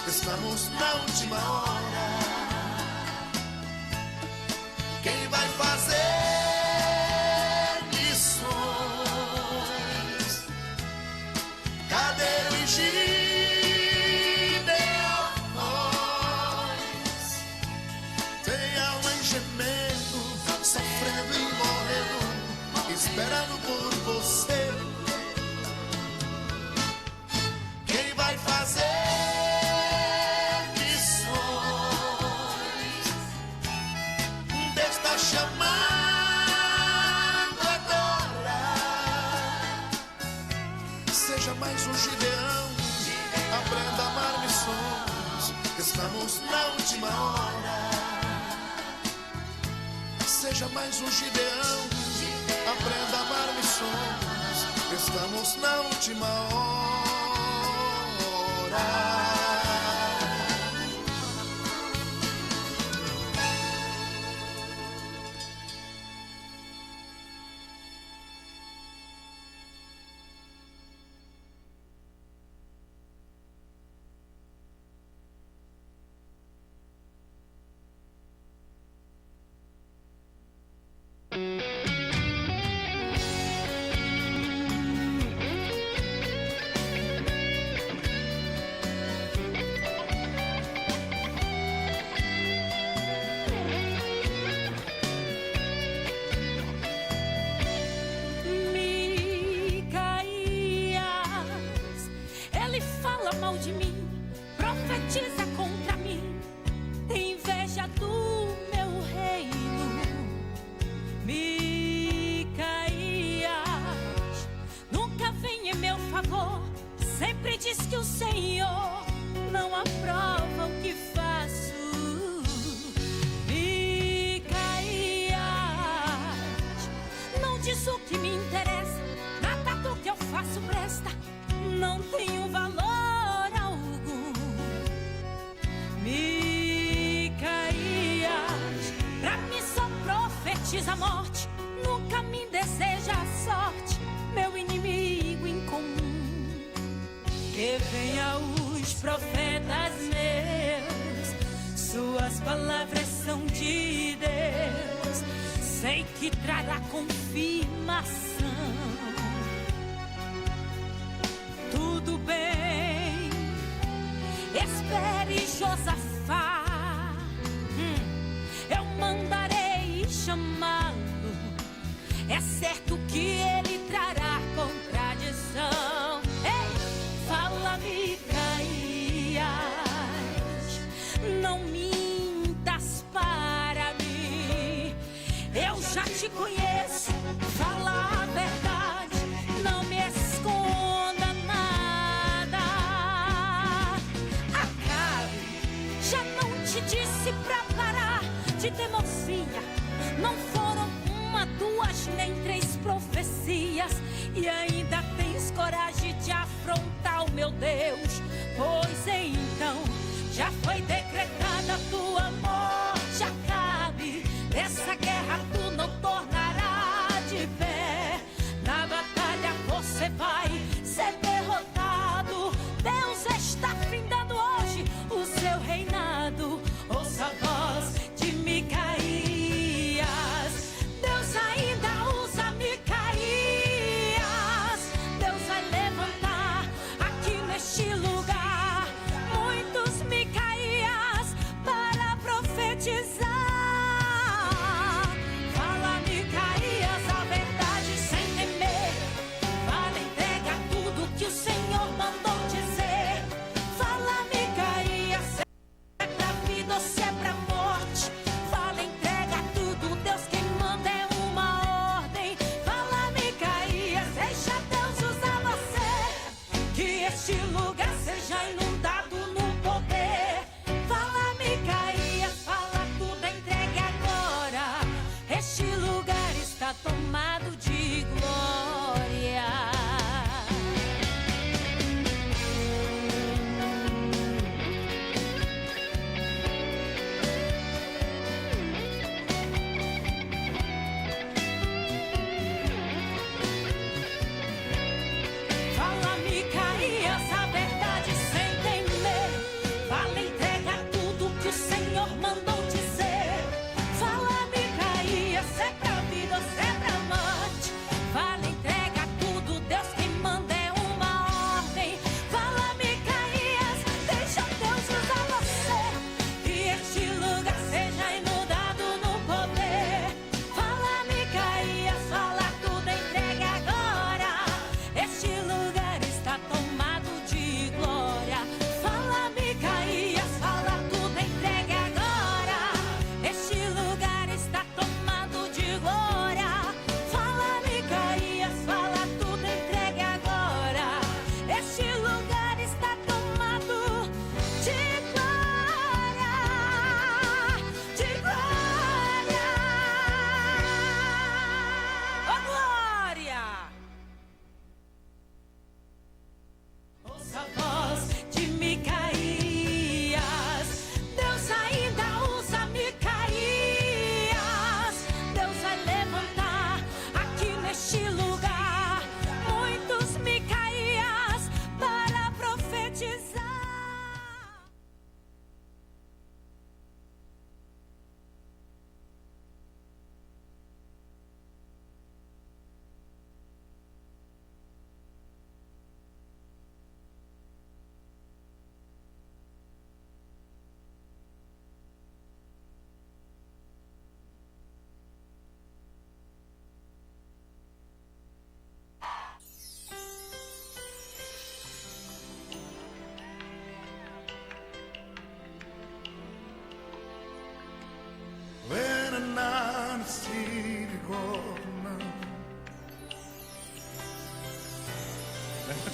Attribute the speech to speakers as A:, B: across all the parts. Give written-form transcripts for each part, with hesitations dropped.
A: estamos na última hora. Quem vai fazer missões? Cadê os gideões? Tem alma gemendo, sofrendo e morrendo, esperando por você. Quem vai fazer missões? Deus está chamando agora. Seja mais um Gideão, aprenda a amar missões. Estamos na última hora. Seja mais um Gideão, aprenda a amar missões. Estamos na última hora.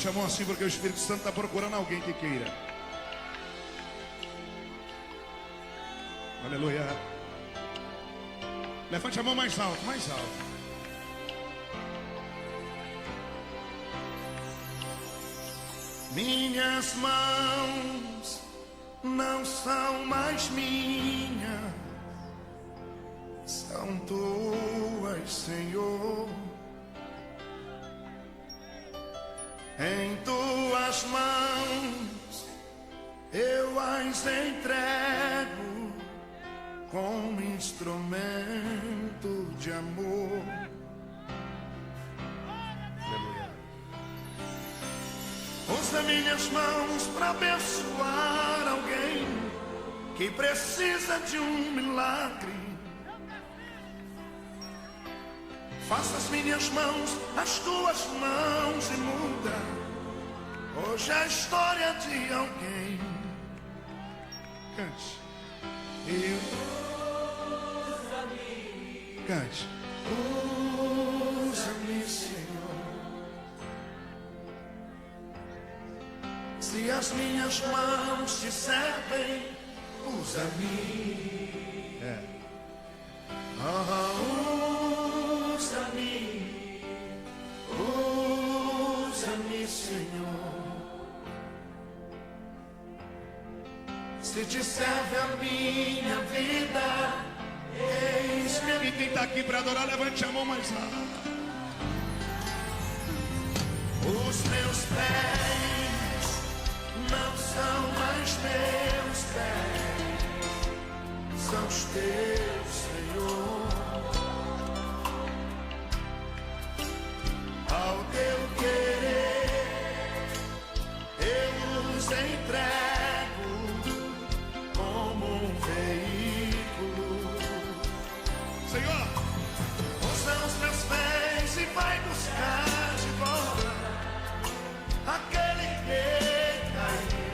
A: Levante a mão assim, porque o Espírito Santo está procurando alguém que queira. Aleluia. Levante a mão mais alto, mais alto. Minhas mãos não são mais minhas, são tuas, Senhor. Em tuas mãos eu as entrego como instrumento de amor. Aleluia. Usa minhas mãos para abençoar alguém que precisa de um milagre. Faça as minhas mãos as tuas mãos e muda hoje a história de alguém. Cante. Usa-me. Cante. Usa-me, Senhor. Se as minhas mãos te servem, usa-me. Usa-me, usa-me, Senhor. Se te serve a minha vida, eis-me. E quem está aqui para adorar, levante a mão mais alto. Os meus pés não são mais meus pés, são os teus, Senhor. Ao teu querer eu os entrego como um veículo. Senhor, usa os meus pés e vai buscar de volta aquele que caiu.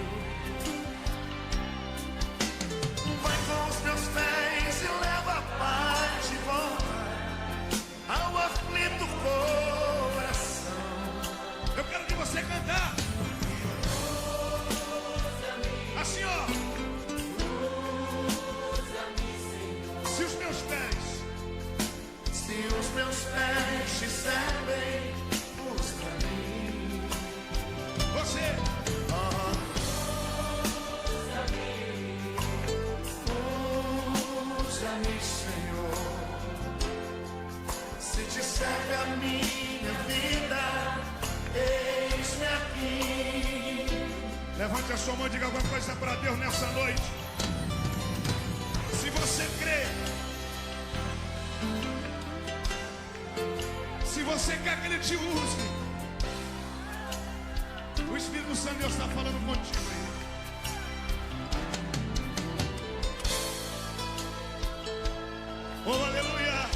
A: Vai com os meus pés e leva a paz de volta ao aflito coração. Eu quero que você cantar assim, ó. Se os meus pés te servem, usa-me. Você. Usa-me, Senhor. Se te serve a minha vida, eis-me aqui. Levante a sua mão e diga alguma coisa para Deus nessa noite. Se você crê, se você quer que Ele te use, o Espírito Santo de Deus está falando contigo aí. Oh, aleluia.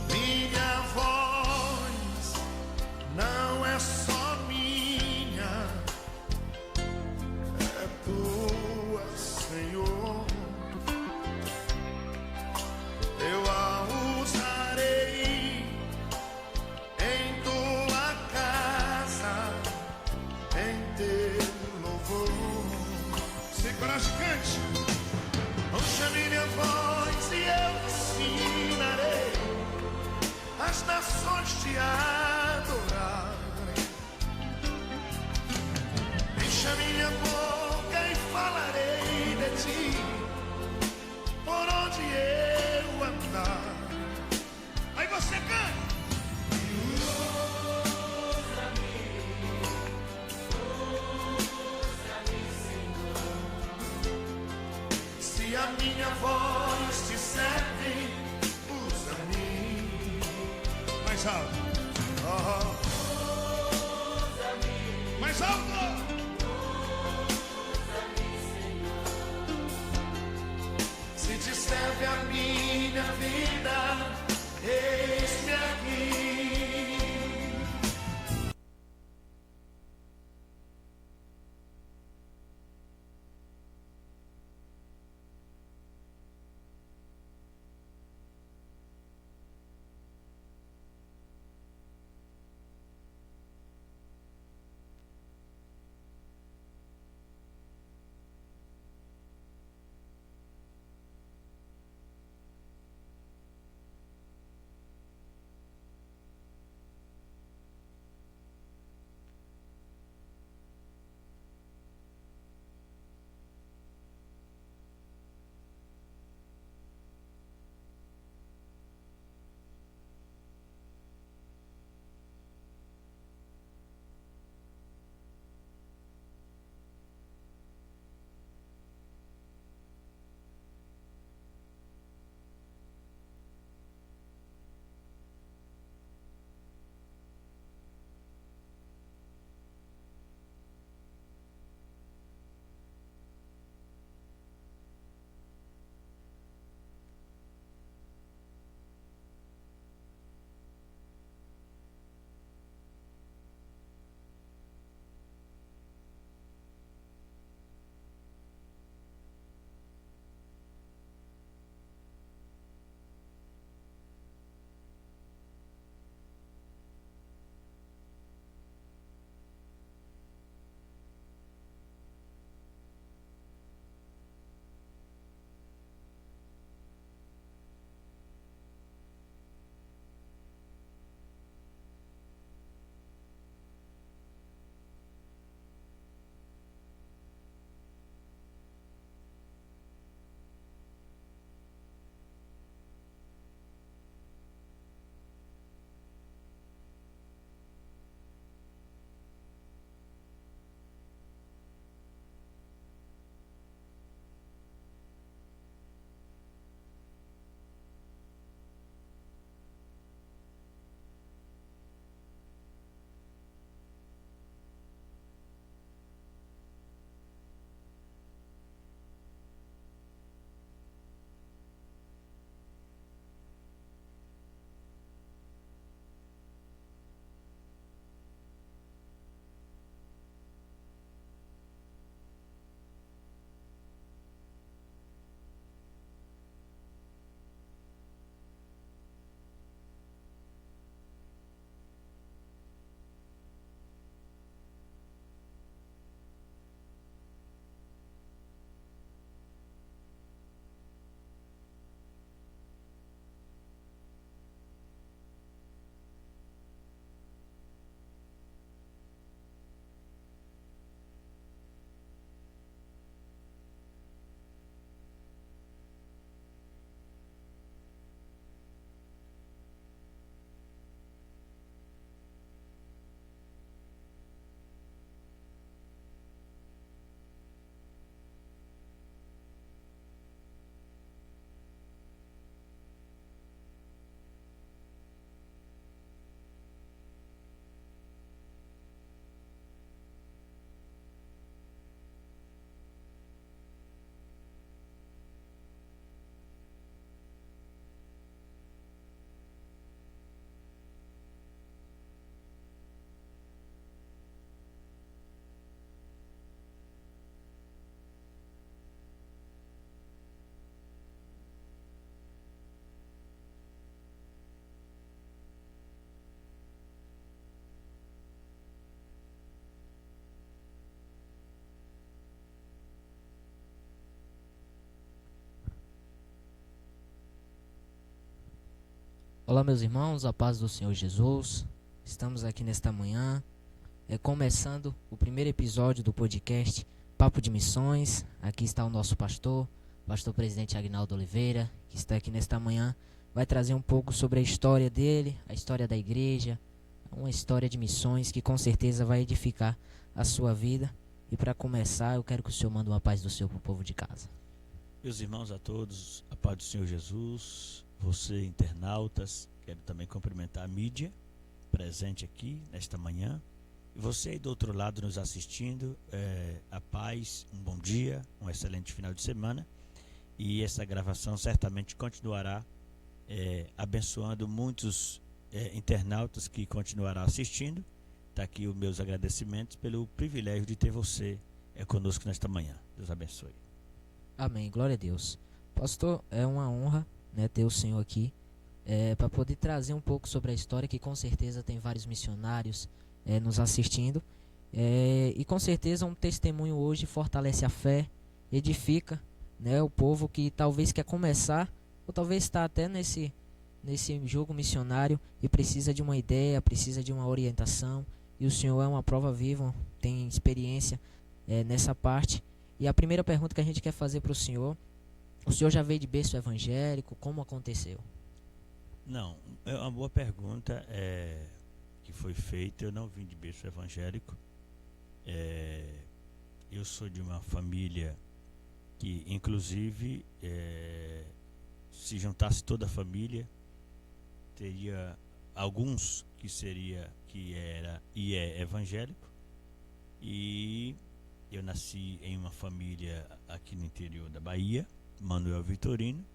A: Minha voz não é só minha, é tua, Senhor. Eu a usarei em tua casa, em teu louvor. Sem coragem, cante. Ouça minha voz e eu ensinarei as nações te adorarem. Enche a minha boca e falarei de ti por onde eu andar. Aí você canta. Se a minha voz te serve, usa-me. Mais alto. Mais alto. Se te serve a minha vida, eis-me aqui.
B: Olá, meus irmãos, a paz do Senhor Jesus. Estamos aqui nesta manhã, começando o primeiro episódio do podcast Papo de Missões. Aqui está o nosso pastor presidente Agnaldo Oliveira, que está aqui nesta manhã. Vai trazer um pouco sobre a história dele, a história da igreja, uma história de missões que com certeza vai edificar a sua vida. E para começar, eu quero que o Senhor mande uma paz do Senhor para o povo de casa.
C: Meus irmãos a todos, a paz do Senhor Jesus, você internautas, quero também cumprimentar a mídia presente aqui nesta manhã. E você aí do outro lado nos assistindo, a paz, um bom dia, um excelente final de semana. E essa gravação certamente continuará abençoando muitos internautas que continuarão assistindo. Está aqui os meus agradecimentos pelo privilégio de ter você conosco nesta manhã. Deus abençoe.
B: Amém, glória a Deus. Pastor, é uma honra, ter o Senhor aqui para poder trazer um pouco sobre a história, que com certeza tem vários missionários nos assistindo, e com certeza um testemunho hoje fortalece a fé, edifica, o povo que talvez quer começar, ou talvez está até nesse jogo missionário e precisa de uma ideia, precisa de uma orientação, e o Senhor é uma prova viva, tem experiência nessa parte. E a primeira pergunta que a gente quer fazer para o senhor já veio de berço evangélico? Como aconteceu?
C: Não, é uma boa pergunta que foi feita. Eu não vim de berço evangélico. Eu sou de uma família que, inclusive, se juntasse toda a família, teria alguns que era e é evangélico. E eu nasci em uma família aqui no interior da Bahia, Manuel Vitorino.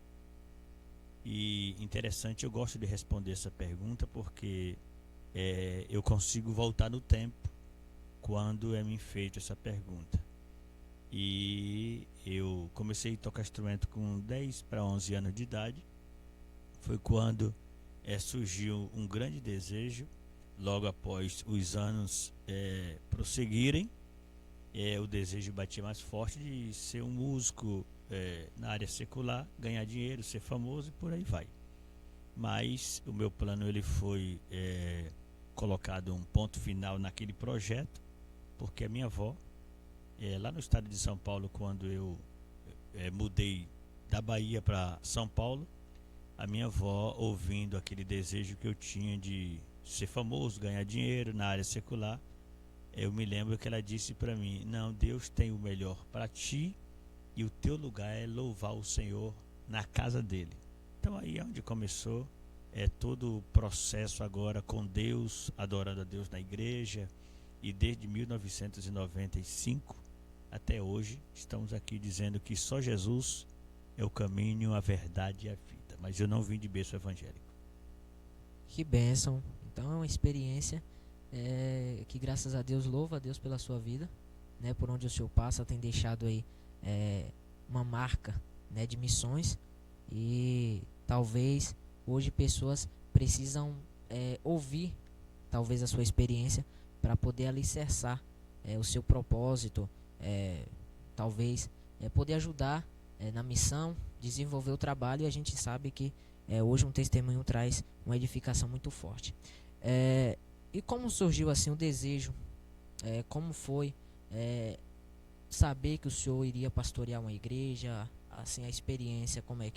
C: E interessante, eu gosto de responder essa pergunta porque eu consigo voltar no tempo quando é me feita essa pergunta. E eu comecei a tocar instrumento com 10 para 11 anos de idade. Foi quando surgiu um grande desejo, logo após os anos prosseguirem. O desejo batia mais forte de ser um músico na área secular, ganhar dinheiro, ser famoso e por aí vai. Mas o meu plano ele foi colocado um ponto final naquele projeto, porque a minha avó, lá no estado de São Paulo, quando eu mudei da Bahia para São Paulo, a minha avó, ouvindo aquele desejo que eu tinha de ser famoso, ganhar dinheiro na área secular, eu me lembro que ela disse para mim: não, Deus tem o melhor para ti e o teu lugar é louvar o Senhor na casa dele. Então aí é onde começou todo o processo agora com Deus, adorando a Deus na igreja. E desde 1995 até hoje estamos aqui dizendo que só Jesus é o caminho, a verdade e a vida. Mas eu não vim de berço evangélico.
B: Que bênção. Então é uma experiência que, graças a Deus, louva a Deus pela sua vida, por onde o senhor passa, tem deixado aí uma marca, de missões. E talvez hoje pessoas precisam ouvir talvez a sua experiência para poder alicerçar o seu propósito, talvez poder ajudar na missão, desenvolver o trabalho. E a gente sabe que hoje um testemunho traz uma edificação muito forte. E como surgiu assim o desejo? Como foi saber que o senhor iria pastorear uma igreja? Assim, a experiência, como é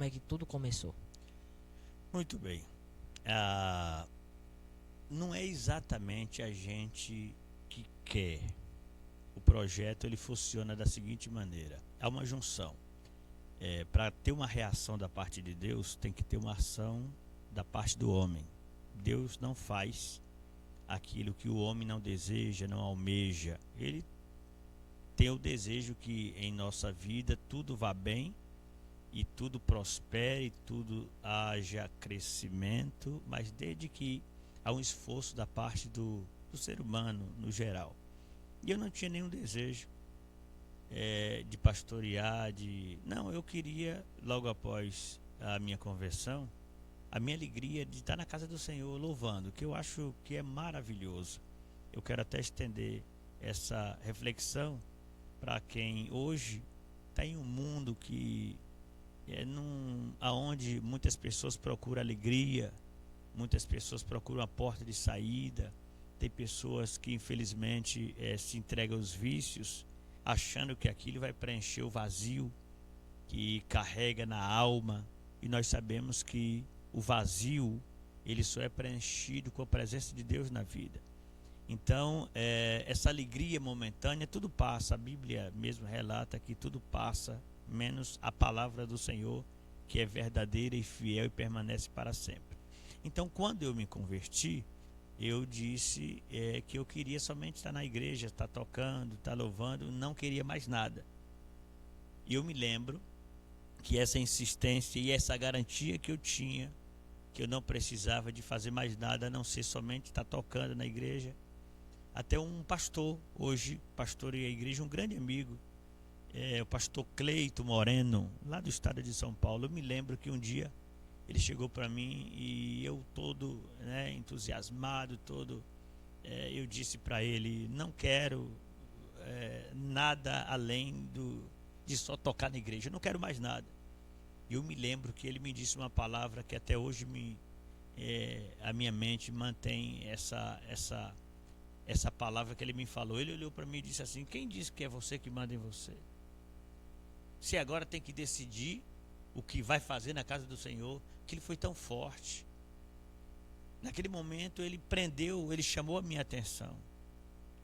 B: que tudo começou?
C: Muito bem. Não é exatamente a gente que quer. O projeto ele funciona da seguinte maneira: há uma junção. Para ter uma reação da parte de Deus, tem que ter uma ação da parte do homem. Deus não faz aquilo que o homem não deseja, não almeja. Ele tem o desejo que em nossa vida tudo vá bem e tudo prospere, e tudo haja crescimento, mas desde que há um esforço da parte do ser humano no geral. E eu não tinha nenhum desejo de pastorear, não, eu queria, logo após a minha conversão, a minha alegria de estar na casa do Senhor louvando, que eu acho que é maravilhoso. Eu quero até estender essa reflexão para quem hoje está em um mundo que aonde muitas pessoas procuram alegria Muitas pessoas procuram a porta de saída. Tem pessoas que infelizmente se entregam aos vícios, achando que aquilo vai preencher o vazio que carrega na alma. E nós sabemos que o vazio, ele só é preenchido com a presença de Deus na vida. Então, essa alegria momentânea, tudo passa. A Bíblia mesmo relata que tudo passa, menos a palavra do Senhor, que é verdadeira e fiel e permanece para sempre. Então, quando eu me converti, eu disse que eu queria somente estar na igreja, estar tocando, estar louvando, não queria mais nada. E eu me lembro que essa insistência e essa garantia que eu tinha, que eu não precisava de fazer mais nada, a não ser somente estar tocando na igreja. Até um pastor, hoje pastoreia a igreja, um grande amigo, o pastor Cleito Moreno, lá do estado de São Paulo. Eu me lembro que um dia ele chegou para mim e eu todo entusiasmado, eu disse para ele, não quero nada além de só tocar na igreja, eu não quero mais nada. E eu me lembro que ele me disse uma palavra que até hoje a minha mente mantém essa palavra que ele me falou. Ele olhou para mim e disse assim: quem disse que é você que manda em você? Você agora tem que decidir o que vai fazer na casa do Senhor. Que ele foi tão forte. Naquele momento ele chamou a minha atenção.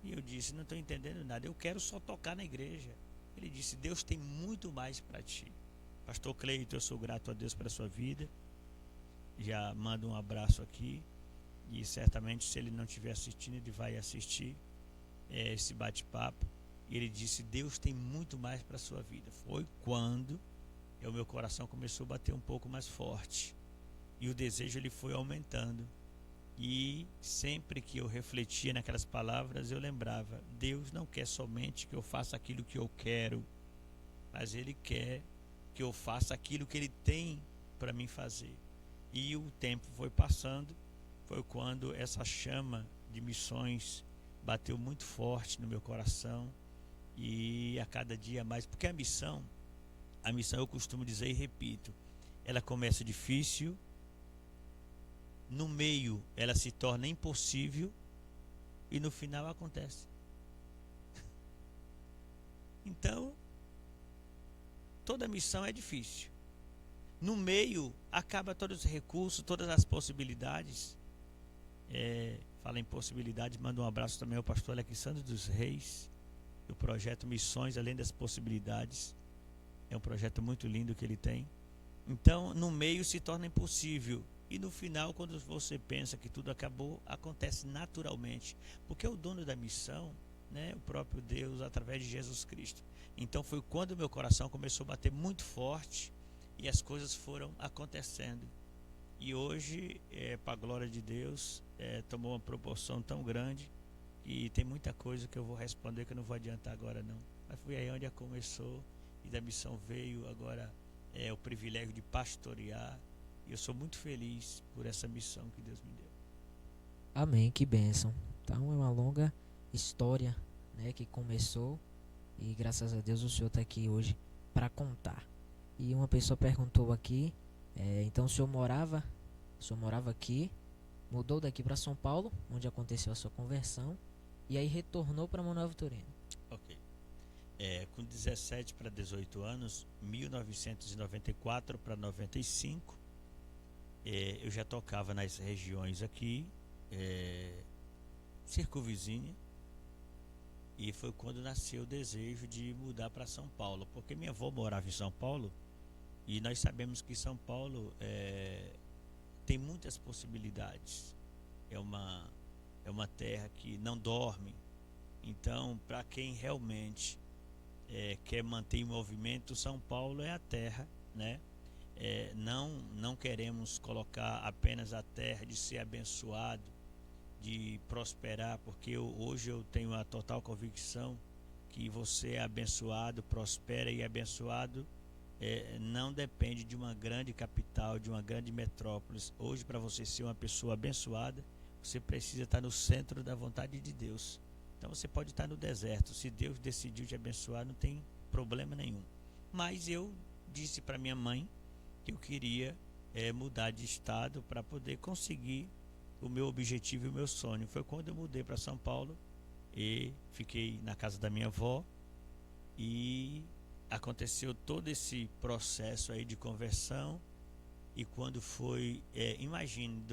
C: E eu disse: não estou entendendo nada, eu quero só tocar na igreja. Ele disse: Deus tem muito mais para ti. Pastor Cleito, eu sou grato a Deus pela sua vida. Já mando um abraço aqui. E certamente, se ele não estiver assistindo, ele vai assistir esse bate-papo. E ele disse: Deus tem muito mais para a sua vida. Foi quando o meu coração começou a bater um pouco mais forte. E o desejo ele foi aumentando. E sempre que eu refletia naquelas palavras, eu lembrava: Deus não quer somente que eu faça aquilo que eu quero, mas Ele quer que eu faça aquilo que Ele tem para mim fazer. E o tempo foi passando. Foi quando essa chama de missões bateu muito forte no meu coração. E a cada dia mais, porque a missão eu costumo dizer e repito, ela começa difícil, no meio ela se torna impossível e no final acontece. Então, toda missão é difícil. No meio acaba todos os recursos, todas as possibilidades. Fala em possibilidade, manda um abraço também ao pastor Alexandre dos Reis, do projeto Missões Além das Possibilidades. É um projeto muito lindo que ele tem. Então, no meio se torna impossível. E no final, quando você pensa que tudo acabou, acontece naturalmente. Porque é o dono da missão, o próprio Deus, através de Jesus Cristo. Então, foi quando o meu coração começou a bater muito forte e as coisas foram acontecendo. E hoje, para a glória de Deus, tomou uma proporção tão grande. E tem muita coisa que eu vou responder que eu não vou adiantar agora não. Mas foi aí onde começou. E da missão veio agora o privilégio de pastorear. E eu sou muito feliz por essa missão que Deus me deu.
B: Amém, que bênção. Então é uma longa história, que começou. E graças a Deus o Senhor está aqui hoje para contar. E uma pessoa perguntou aqui, então o senhor morava aqui, mudou daqui para São Paulo, onde aconteceu a sua conversão, e aí retornou para Manoel Vitorino.
C: Ok. Com 17 para 18 anos, 1994 para 95, eu já tocava nas regiões aqui, circunvizinha, e foi quando nasceu o desejo de mudar para São Paulo, porque minha avó morava em São Paulo, e nós sabemos que São Paulo tem muitas possibilidades. É uma terra que não dorme. Então, para quem realmente quer manter em movimento, São Paulo é a terra, não queremos colocar apenas a terra de ser abençoado, de prosperar, porque hoje eu tenho a total convicção que você é abençoado, prospera e abençoado. Não depende de uma grande capital, de uma grande metrópole. Hoje, para você ser uma pessoa abençoada, você precisa estar no centro da vontade de Deus. Então você pode estar no deserto. Se Deus decidiu te abençoar, não tem problema nenhum. Mas eu disse para minha mãe que eu queria mudar de estado para poder conseguir o meu objetivo e o meu sonho. Foi quando eu mudei para São Paulo e fiquei na casa da minha avó, e aconteceu todo esse processo aí de conversão. E quando foi, imagine,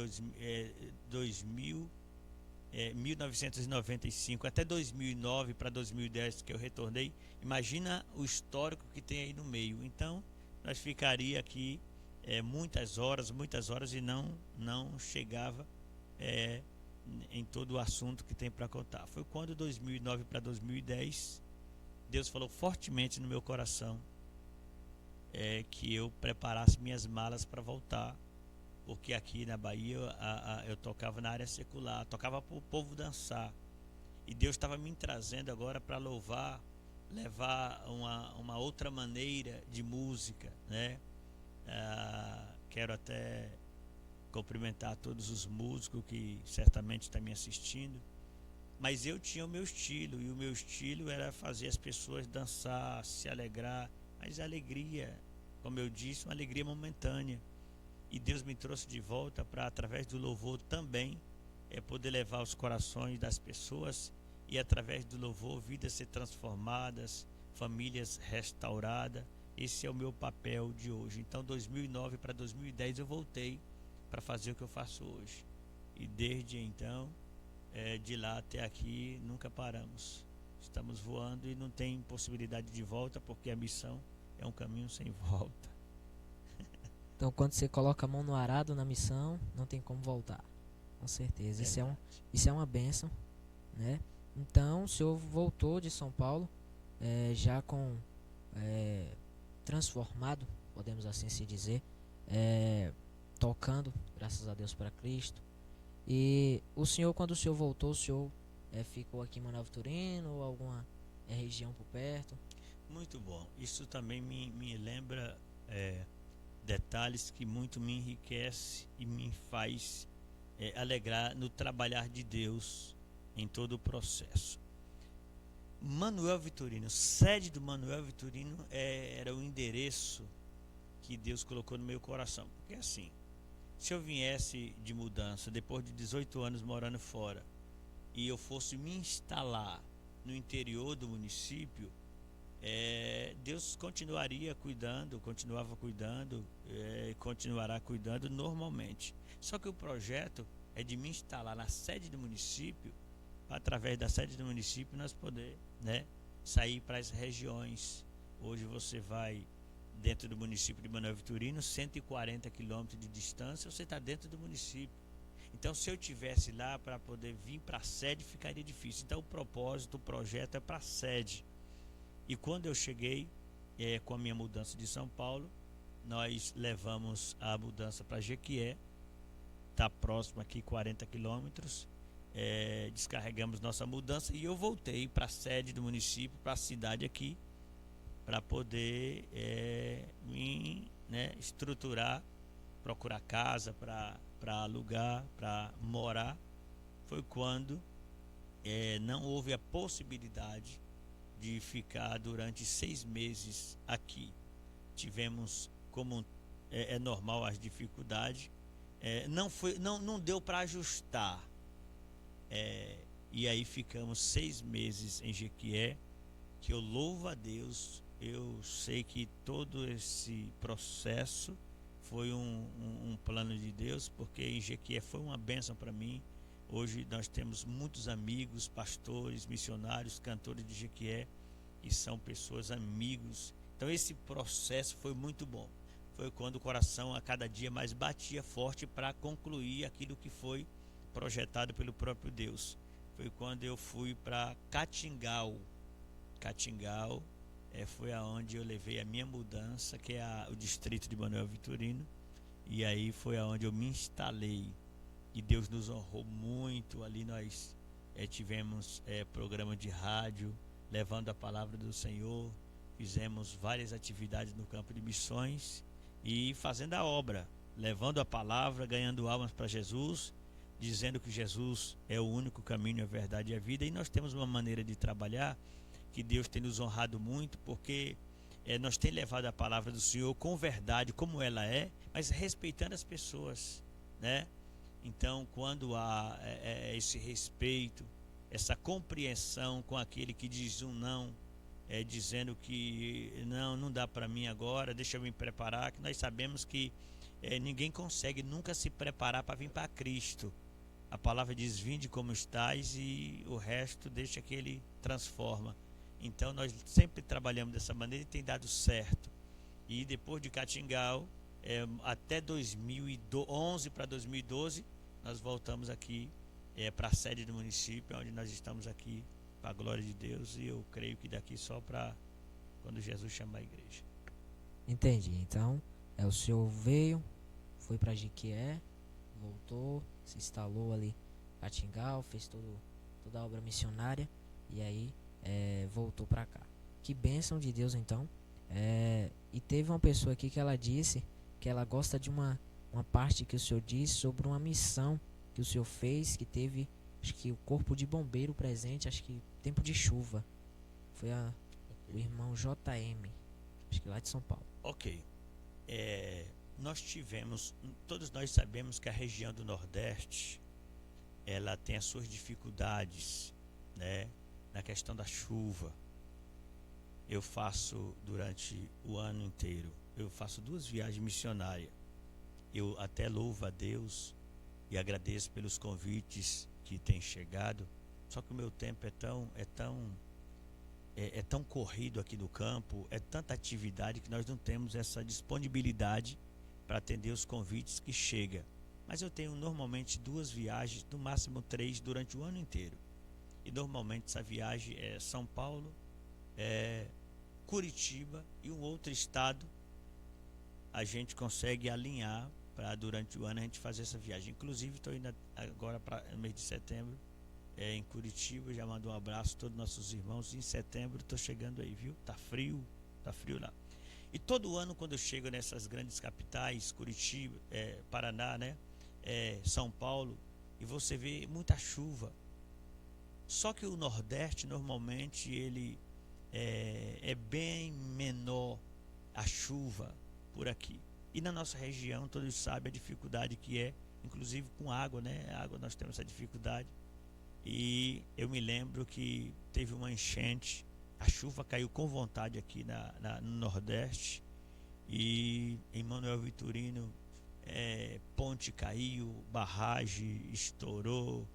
C: 1995 até 2009 para 2010 que eu retornei, imagina o histórico que tem aí no meio. Então nós ficaria aqui muitas horas e não chegava em todo o assunto que tem para contar. Foi quando 2009 para 2010 Deus falou fortemente no meu coração que eu preparasse minhas malas para voltar, porque aqui na Bahia eu tocava na área secular, tocava para o povo dançar, e Deus estava me trazendo agora para levar uma outra maneira de música, né? Quero até cumprimentar todos os músicos que certamente estão me assistindo, mas eu tinha o meu estilo, e o meu estilo era fazer as pessoas dançar, se alegrar, mas a alegria, como eu disse, uma alegria momentânea. E Deus me trouxe de volta para, através do louvor também, poder levar os corações das pessoas, e através do louvor vidas ser transformadas, famílias restauradas. Esse é o meu papel de hoje. Então 2009 para 2010 eu voltei para fazer o que eu faço hoje, e desde então, de lá até aqui, nunca paramos. Estamos voando e não tem possibilidade de volta, porque a missão é um caminho sem volta.
B: Então, quando você coloca a mão no arado na missão, não tem como voltar. Com certeza. Isso é uma bênção, né? Então, o senhor voltou de São Paulo, já transformado, podemos assim se dizer, tocando, graças a Deus, para Cristo. E o senhor, quando o senhor voltou, o senhor ficou aqui em Manoel Vitorino ou alguma região por perto?
C: Muito bom. Isso também me lembra detalhes que muito me enriquece e me faz alegrar no trabalhar de Deus em todo o processo. Manoel Vitorino, sede do Manoel Vitorino, era o endereço que Deus colocou no meu coração. Porque assim, se eu viesse de mudança depois de 18 anos morando fora, e eu fosse me instalar no interior do município, Deus continuava cuidando, continuará cuidando normalmente. Só que o projeto é de me instalar na sede do município, através da sede do município nós poder, sair para as regiões. Hoje você vai dentro do município de Manoel Vitorino, 140 quilômetros de distância, você está dentro do município. Então, se eu tivesse lá para poder vir para a sede, ficaria difícil. Então, o projeto é para a sede. E quando eu cheguei, com a minha mudança de São Paulo, nós levamos a mudança para Jequié, está próximo aqui, 40 quilômetros. Descarregamos nossa mudança e eu voltei para a sede do município, para a cidade aqui, para poder me estruturar, procurar casa para alugar, para morar. Foi quando não houve a possibilidade de ficar durante 6 meses aqui. Tivemos, como é normal, as dificuldades, não deu para ajustar, e aí ficamos 6 meses em Jequié, que eu louvo a Deus. Eu sei que todo esse processo foi um plano de Deus, porque em Jequié foi uma bênção para mim. Hoje nós temos muitos amigos, pastores, missionários, cantores de Jequié, e são pessoas amigos. Então esse processo foi muito bom. Foi quando o coração a cada dia mais batia forte para concluir aquilo que foi projetado pelo próprio Deus. Foi quando eu fui para Catingal. Catingal foi aonde eu levei a minha mudança, que é o distrito de Manoel Vitorino, e aí foi aonde eu me instalei. E Deus nos honrou muito. Ali nós tivemos programa de rádio, levando a palavra do Senhor. Fizemos várias atividades no campo de missões e fazendo a obra, levando a palavra, ganhando almas para Jesus, dizendo que Jesus é o único caminho, a verdade e a vida. E nós temos uma maneira de trabalhar que Deus tem nos honrado muito, porque nós temos levado a palavra do Senhor com verdade, como ela é, mas respeitando as pessoas, né? Então, quando há esse respeito, essa compreensão com aquele que diz um não, dizendo que não dá para mim agora, deixa eu me preparar, que nós sabemos que ninguém consegue nunca se preparar para vir para Cristo. A palavra diz: vinde como estáis, e o resto deixa que Ele transforma. Então nós sempre trabalhamos dessa maneira e tem dado certo. E depois de Catingal, até 2011 para 2012, nós voltamos aqui para a sede do município, onde nós estamos aqui para a glória de Deus, e eu creio que daqui só para quando Jesus chamar a igreja.
B: Entendi. Então, o senhor veio, foi para Jequié, voltou, se instalou ali em Catingal, fez toda a obra missionária e aí voltou para cá. Que bênção de Deus, então. E teve uma pessoa aqui que ela disse que ela gosta de uma parte que o senhor disse sobre uma missão que o senhor fez, que teve, acho que o corpo de bombeiro presente, acho que tempo de chuva. Foi o irmão JM, acho que lá de São Paulo.
C: Ok. Todos nós sabemos que a região do Nordeste, ela tem as suas dificuldades, né, na questão da chuva. Eu faço durante o ano inteiro, eu faço 2 viagens missionárias. Eu até louvo a Deus e agradeço pelos convites que têm chegado, só que o meu tempo é tão corrido aqui no campo, é tanta atividade que nós não temos essa disponibilidade para atender os convites que chegam. Mas eu tenho normalmente 2 viagens, no máximo 3 durante o ano inteiro. E normalmente essa viagem é São Paulo, Curitiba e um outro estado. A gente consegue alinhar para durante o ano a gente fazer essa viagem. Inclusive estou indo agora para o mês de setembro em Curitiba. Já mando um abraço a todos nossos irmãos. Em setembro estou chegando aí, viu? Tá frio lá. E todo ano quando eu chego nessas grandes capitais, Curitiba, Paraná, né? São Paulo, e você vê muita chuva. Só que o Nordeste normalmente ele é bem menor a chuva por aqui. E na nossa região todos sabem a dificuldade que é, inclusive com água, né? Água, nós temos essa dificuldade. E eu me lembro que teve uma enchente, a chuva caiu com vontade aqui no Nordeste, e em Manuel Vitorino ponte caiu, barragem estourou,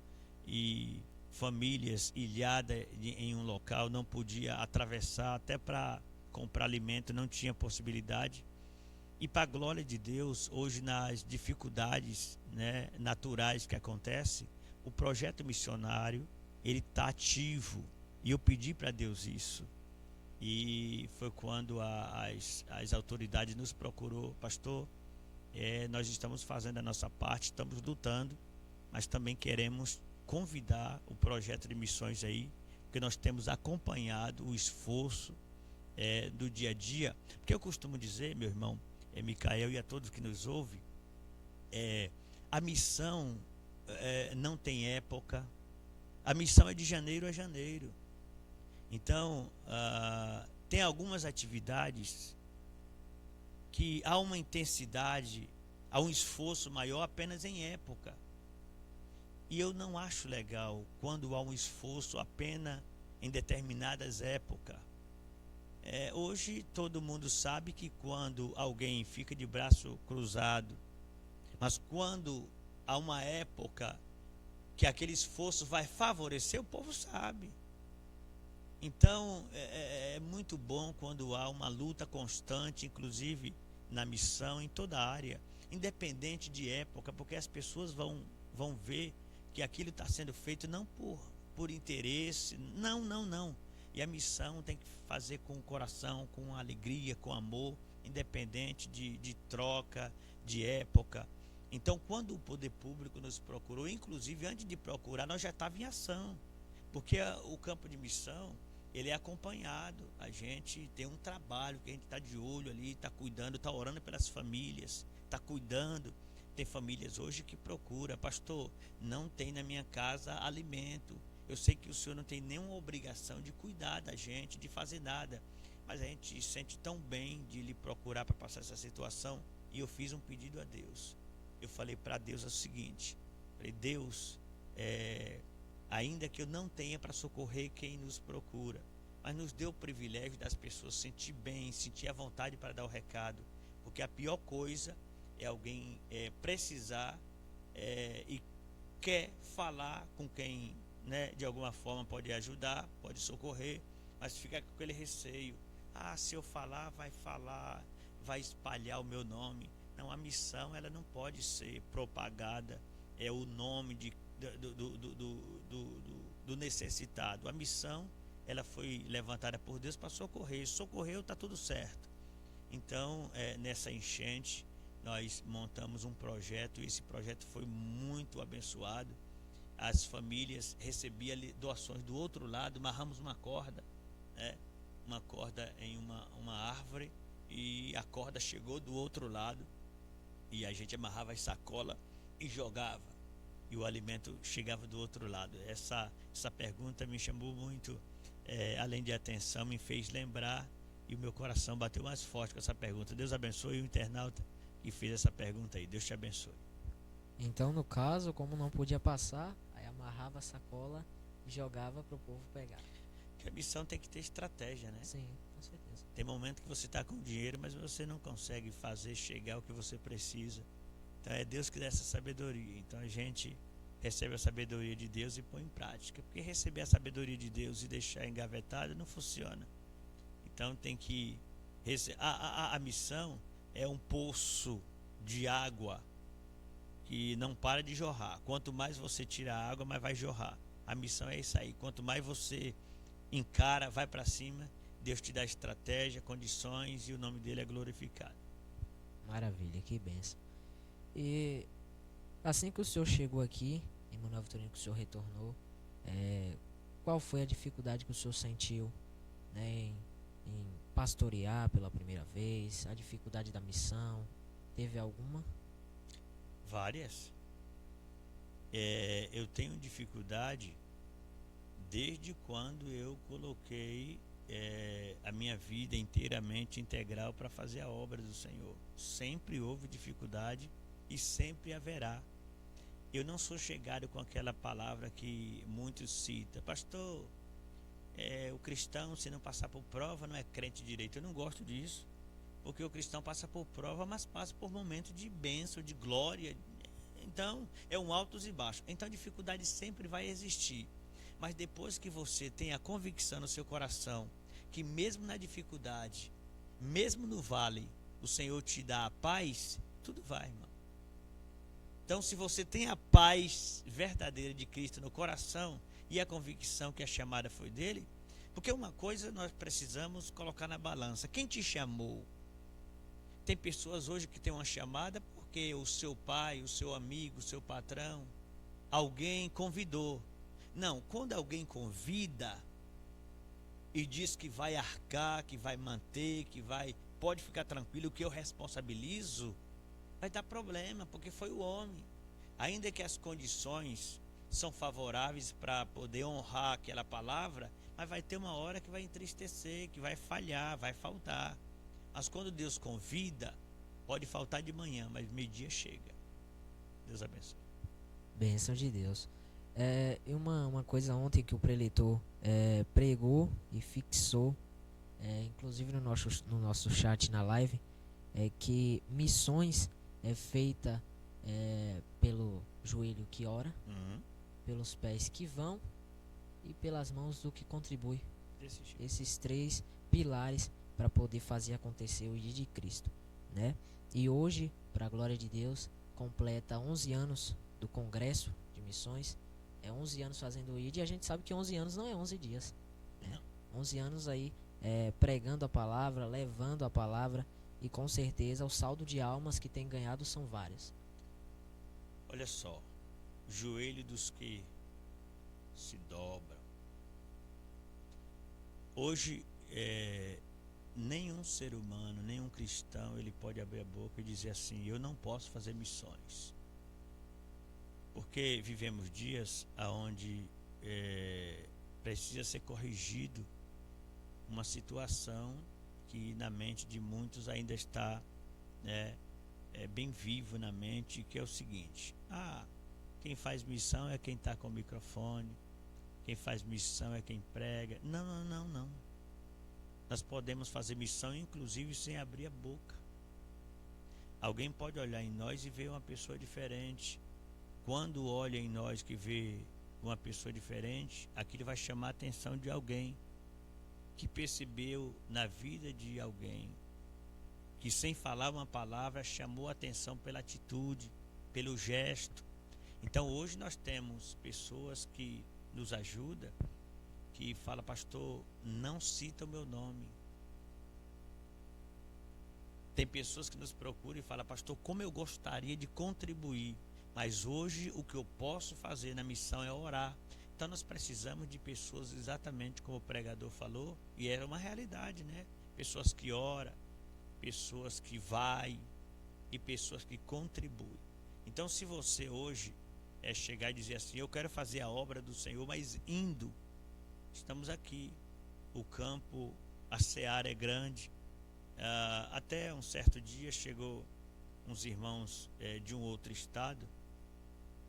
C: e famílias ilhadas em um local não podia atravessar, até para comprar alimento não tinha possibilidade. E para a glória de Deus, hoje nas dificuldades, né, naturais que acontecem, o projeto missionário ele está ativo, e eu pedi para Deus isso. E foi quando as autoridades nos procurou: pastor, nós estamos fazendo a nossa parte, estamos lutando, mas também queremos convidar o projeto de missões aí, porque nós temos acompanhado o esforço do dia a dia. Porque eu costumo dizer, meu irmão Micael, e a todos que nos ouvem, a missão não tem época, a missão é de janeiro a janeiro. Então tem algumas atividades que há uma intensidade, há um esforço maior apenas em época. E eu não acho legal quando há um esforço apenas em determinadas épocas. Hoje todo mundo sabe que quando alguém fica de braço cruzado, mas quando há uma época que aquele esforço vai favorecer, o povo sabe. Então é muito bom quando há uma luta constante, inclusive na missão, em toda a área, independente de época, porque as pessoas vão ver que aquilo está sendo feito não por interesse, não. E a missão tem que fazer com o coração, com alegria, com amor, independente de troca, de época. Então, quando o poder público nos procurou, inclusive antes de procurar, nós já estávamos em ação, porque o campo de missão ele é acompanhado. A gente tem um trabalho que a gente está de olho ali, está cuidando, está orando pelas famílias, está cuidando. Tem famílias hoje que procuram: pastor, não tem na minha casa alimento. Eu sei que o senhor não tem nenhuma obrigação de cuidar da gente, de fazer nada, mas a gente se sente tão bem de lhe procurar para passar essa situação. E eu fiz um pedido a Deus. Eu falei para Deus o seguinte: falei, Deus, ainda que eu não tenha para socorrer quem nos procura, mas nos dê o privilégio das pessoas sentir bem, sentir a vontade para dar o recado, porque a pior coisa é alguém precisar e quer falar com quem, né, de alguma forma pode ajudar, pode socorrer, mas fica com aquele receio: se eu falar, vai espalhar o meu nome. Não, a missão, ela não pode ser propagada, o nome do necessitado. A missão, ela foi levantada por Deus para socorrer. Socorreu, está tudo certo. Então, nessa enchente, nós montamos um projeto, e esse projeto foi muito abençoado. As famílias recebiam doações do outro lado, amarramos uma corda, uma corda em uma árvore, e a corda chegou do outro lado, e a gente amarrava a sacola e jogava, e o alimento chegava do outro lado. Essa pergunta me chamou muito, além de atenção, me fez lembrar, e o meu coração bateu mais forte com essa pergunta. Deus abençoe o internauta que fez essa pergunta aí. Deus te abençoe.
B: Então, no caso, como não podia passar, aí amarrava a sacola e jogava para o povo pegar.
C: Que a missão tem que ter estratégia, né?
B: Sim, com certeza.
C: Tem momento que você está com dinheiro, mas você não consegue fazer chegar o que você precisa. Então é Deus que dá essa sabedoria. Então a gente recebe a sabedoria de Deus e põe em prática. Porque receber a sabedoria de Deus e deixar engavetado não funciona. Então tem que... A missão é um poço de água que não para de jorrar. Quanto mais você tira a água, mais vai jorrar. A missão é isso aí. Quanto mais você encara, vai para cima, Deus te dá estratégia, condições, e o nome dele é glorificado.
B: Maravilha, que benção. E assim que o senhor chegou aqui, em Manuel Vitorino, que o senhor retornou, qual foi a dificuldade que o senhor sentiu, né, em pastorear pela primeira vez? A dificuldade da missão, teve alguma?
C: Várias. Eu tenho dificuldade desde quando eu coloquei a minha vida inteiramente integral para fazer a obra do Senhor. Sempre houve dificuldade e sempre haverá. Eu não sou chegado com aquela palavra que muitos citam: pastor, o cristão, se não passar por prova, não é crente direito. Eu não gosto disso, porque o cristão passa por prova, mas passa por momentos de bênção, de glória. Então é um altos e baixos. Então a dificuldade sempre vai existir, mas depois que você tem a convicção no seu coração que mesmo na dificuldade, mesmo no vale, o Senhor te dá a paz, tudo vai, irmão. Então, se você tem a paz verdadeira de Cristo no coração e a convicção que a chamada foi dele, porque uma coisa nós precisamos colocar na balança: quem te chamou? Tem pessoas hoje que têm uma chamada porque o seu pai, o seu amigo, o seu patrão, alguém convidou. Não, quando alguém convida e diz que vai arcar, que vai manter, pode ficar tranquilo que eu responsabilizo, vai dar problema, porque foi o homem. Ainda que as condições são favoráveis para poder honrar aquela palavra, mas vai ter uma hora que vai entristecer, que vai falhar, vai faltar. Mas quando Deus convida, pode faltar de manhã, mas meio-dia chega. Deus abençoe.
B: Bênção de Deus. E uma coisa ontem que o preletor pregou e fixou, inclusive no nosso chat na live, é que missões é feita pelo joelho que ora, pelos pés que vão e pelas mãos do que contribui. Esses três pilares para poder fazer acontecer o ID de Cristo, né? E hoje, para a glória de Deus, completa 11 anos do Congresso de Missões. 11 anos fazendo o ID, e a gente sabe que 11 anos não é 11 dias, né? 11 anos aí pregando a palavra, levando a palavra, e com certeza o saldo de almas que tem ganhado são várias.
C: Olha só, joelho dos que se dobram. Hoje, nenhum ser humano, nenhum cristão, ele pode abrir a boca e dizer assim: eu não posso fazer missões. Porque vivemos dias onde precisa ser corrigido uma situação que na mente de muitos ainda está, né, bem vivo na mente, que é o seguinte: quem faz missão é quem está com o microfone, quem faz missão é quem prega. Não, não, não, não. Nós podemos fazer missão inclusive sem abrir a boca. Alguém pode olhar em nós e ver uma pessoa diferente. Quando olha em nós que vê uma pessoa diferente, aquilo vai chamar a atenção de alguém que percebeu na vida de alguém que, sem falar uma palavra, chamou a atenção pela atitude, pelo gesto. Então hoje nós temos pessoas que nos ajudam, que fala: pastor, não cita o meu nome. Tem pessoas que nos procuram e falam: pastor, como eu gostaria de contribuir, mas hoje o que eu posso fazer na missão é orar. Então nós precisamos de pessoas, exatamente como o pregador falou, e era uma realidade, né? Pessoas que oram, pessoas que vai e pessoas que contribuem. Então, se você hoje chegar e dizer assim: eu quero fazer a obra do Senhor, mas indo, estamos aqui, o campo, a seara é grande. Até um certo dia chegou uns irmãos de um outro estado,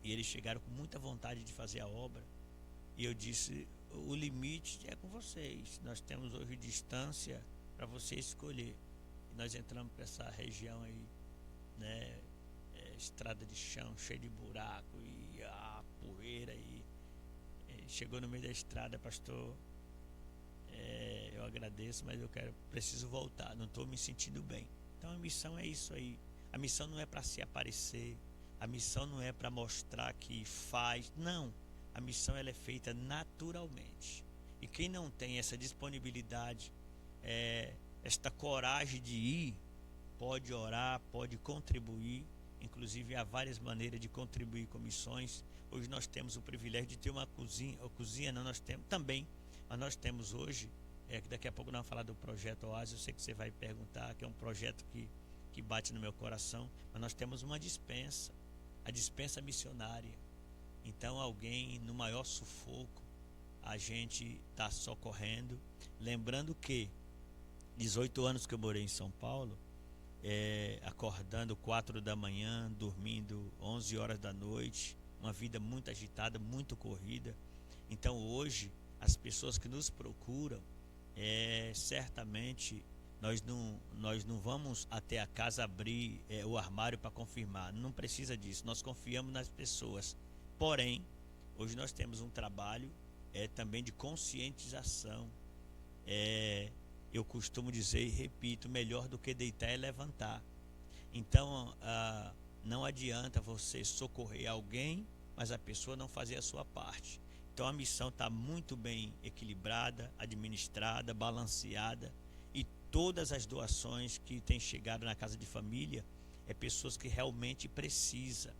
C: e eles chegaram com muita vontade de fazer a obra, e eu disse: o limite é com vocês, nós temos hoje distância para você escolher. E nós entramos para essa região aí, né, estrada de chão cheia de buraco e a poeira, e chegou no meio da estrada: pastor, eu agradeço, mas preciso voltar, não estou me sentindo bem. Então a missão é isso aí. A missão não é para se aparecer, a missão não é para mostrar que faz, não. A missão ela é feita naturalmente, e quem não tem essa disponibilidade, esta coragem de ir, pode orar, pode contribuir. Inclusive há várias maneiras de contribuir com missões. Hoje nós temos o privilégio de ter uma cozinha não, nós temos também, mas nós temos hoje, daqui a pouco nós vamos falar do projeto Oásis. Eu sei que você vai perguntar, que é um projeto que bate no meu coração, mas nós temos uma dispensa, a dispensa missionária. Então alguém no maior sufoco, a gente está socorrendo. Lembrando que 18 anos que eu morei em São Paulo, acordando 4 da manhã, dormindo 11 horas da noite, uma vida muito agitada, muito corrida. Então hoje as pessoas que nos procuram, certamente nós não vamos até a casa abrir o armário para confirmar, não precisa disso, nós confiamos nas pessoas. Porém, hoje nós temos um trabalho também de conscientização. Eu costumo dizer e repito: melhor do que deitar é levantar. Então não adianta você socorrer alguém, mas a pessoa não fazer a sua parte. Então a missão está muito bem equilibrada, administrada, balanceada, e todas as doações que têm chegado na casa de família pessoas que realmente precisam,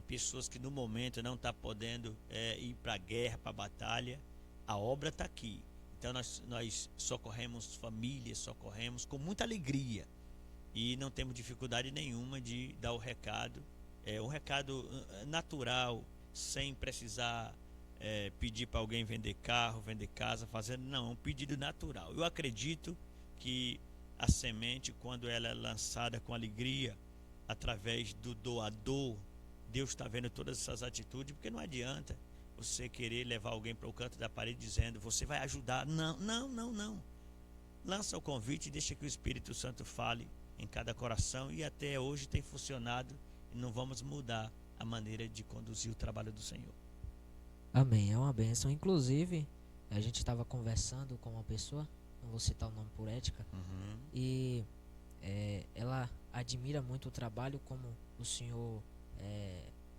C: pessoas que no momento não estão podendo ir para a guerra, para a batalha. A obra está aqui. Então nós socorremos famílias, socorremos com muita alegria, e não temos dificuldade nenhuma de dar o recado, um recado natural, sem precisar pedir para alguém vender carro, vender casa, fazendo, não, um pedido natural. Eu acredito que a semente, quando ela é lançada com alegria, através do doador, Deus está vendo todas essas atitudes, porque não adianta você querer levar alguém para o canto da parede dizendo: você vai ajudar. Não, não, não, não. Lança o convite e deixa que o Espírito Santo fale em cada coração, e até hoje tem funcionado, e não vamos mudar a maneira de conduzir o trabalho do Senhor.
B: Amém, é uma bênção. Inclusive, a gente estava conversando com uma pessoa, não vou citar o nome por ética, e ela admira muito o trabalho como o senhor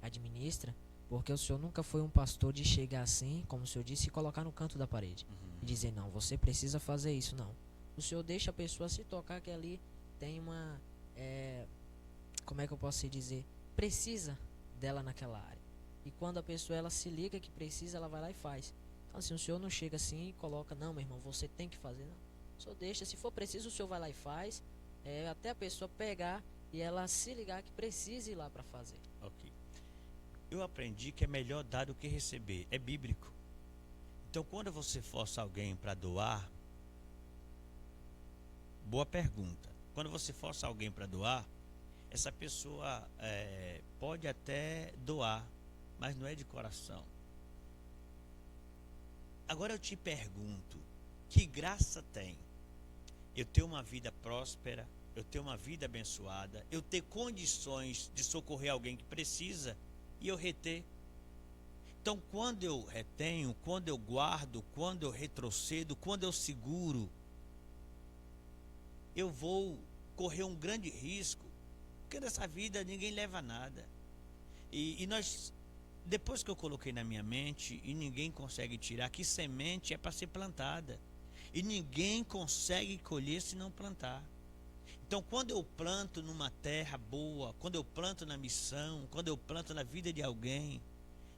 B: administra, porque o senhor nunca foi um pastor de chegar assim, como o senhor disse, e colocar no canto da parede e dizer: não, você precisa fazer isso. Não, o senhor deixa a pessoa se tocar, que ali tem uma como é que eu posso dizer, precisa dela naquela área, e quando a pessoa ela se liga que precisa, ela vai lá e faz. Então assim, o senhor não chega assim e coloca: não, meu irmão, você tem que fazer. Não, o senhor deixa, se for preciso o senhor vai lá e faz, até a pessoa pegar e ela se ligar que precisa ir lá para fazer.
C: Ok. Eu aprendi que é melhor dar do que receber, é bíblico. Então quando você força alguém para doar, boa pergunta. Quando você força alguém para doar, essa pessoa pode até doar, mas não é de coração. Agora eu te pergunto, que graça tem eu ter uma vida próspera, eu ter uma vida abençoada, eu ter condições de socorrer alguém que precisa e eu reter? Então, quando eu retenho, quando eu guardo, quando eu retrocedo, quando eu seguro, eu vou correr um grande risco, porque nessa vida ninguém leva nada. E nós, depois que eu coloquei na minha mente, e ninguém consegue tirar, que semente é para ser plantada, e ninguém consegue colher se não plantar. Então, quando eu planto numa terra boa, quando eu planto na missão, quando eu planto na vida de alguém,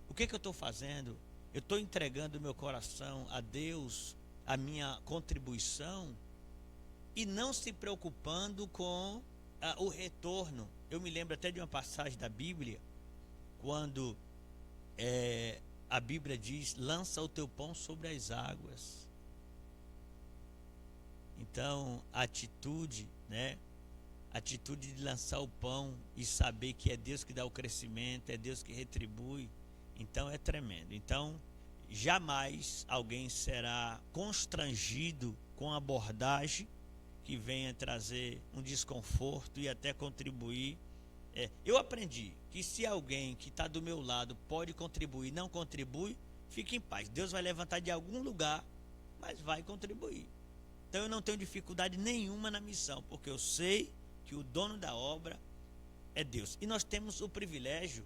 C: o que eu estou fazendo? Eu estou entregando o meu coração a Deus, a minha contribuição, e não se preocupando com o retorno. Eu me lembro até de uma passagem da Bíblia, quando a Bíblia diz: lança o teu pão sobre as águas. Então, a atitude, né? A atitude de lançar o pão e saber que é Deus que dá o crescimento, é Deus que retribui, então é tremendo. Então, jamais alguém será constrangido com a abordagem que venha trazer um desconforto e até contribuir. Eu aprendi que se alguém que está do meu lado pode contribuir, não contribui, fique em paz. Deus vai levantar de algum lugar, mas vai contribuir. Então eu não tenho dificuldade nenhuma na missão, porque eu sei que o dono da obra é Deus. E nós temos o privilégio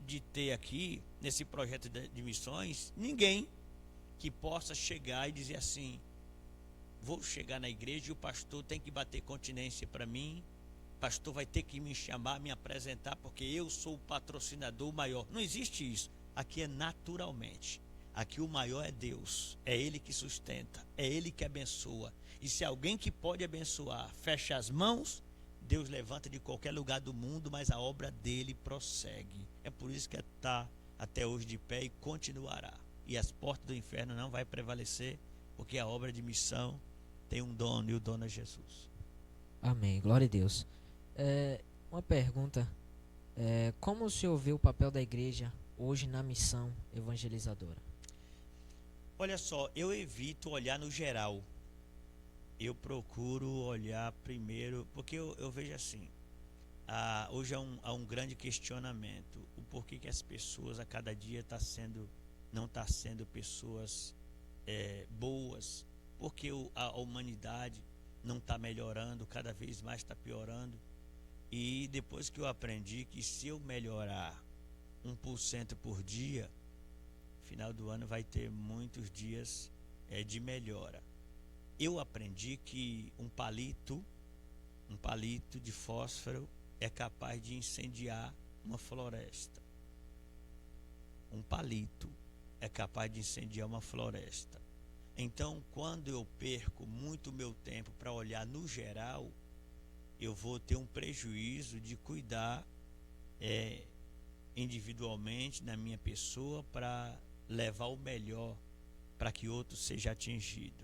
C: de ter aqui, nesse projeto de missões, ninguém que possa chegar e dizer assim: vou chegar na igreja e o pastor tem que bater continência para mim, o pastor vai ter que me chamar, me apresentar, porque eu sou o patrocinador maior. Não existe isso. Aqui é naturalmente. Aqui o maior é Deus, é Ele que sustenta, é Ele que abençoa. E se alguém que pode abençoar fecha as mãos, Deus levanta de qualquer lugar do mundo, mas a obra dele prossegue. É por isso que está até hoje de pé e continuará. E as portas do inferno não vai prevalecer, porque a obra de missão tem um dono, e o dono é Jesus.
B: Amém, glória a Deus. Uma pergunta: como o senhor vê o papel da igreja hoje na missão evangelizadora?
C: Olha só, eu evito olhar no geral. Eu procuro olhar primeiro, porque eu vejo assim, hoje há um grande questionamento, o porquê que as pessoas a cada dia não está sendo pessoas boas, porque a humanidade não está melhorando, cada vez mais está piorando. E depois que eu aprendi que se eu melhorar 1% por dia, final do ano vai ter muitos dias de melhora. Eu aprendi que um palito de fósforo é capaz de incendiar uma floresta. Um palito é capaz de incendiar uma floresta. Então, quando eu perco muito meu tempo para olhar no geral, eu vou ter um prejuízo de cuidar individualmente na minha pessoa para levar o melhor para que outro seja atingido.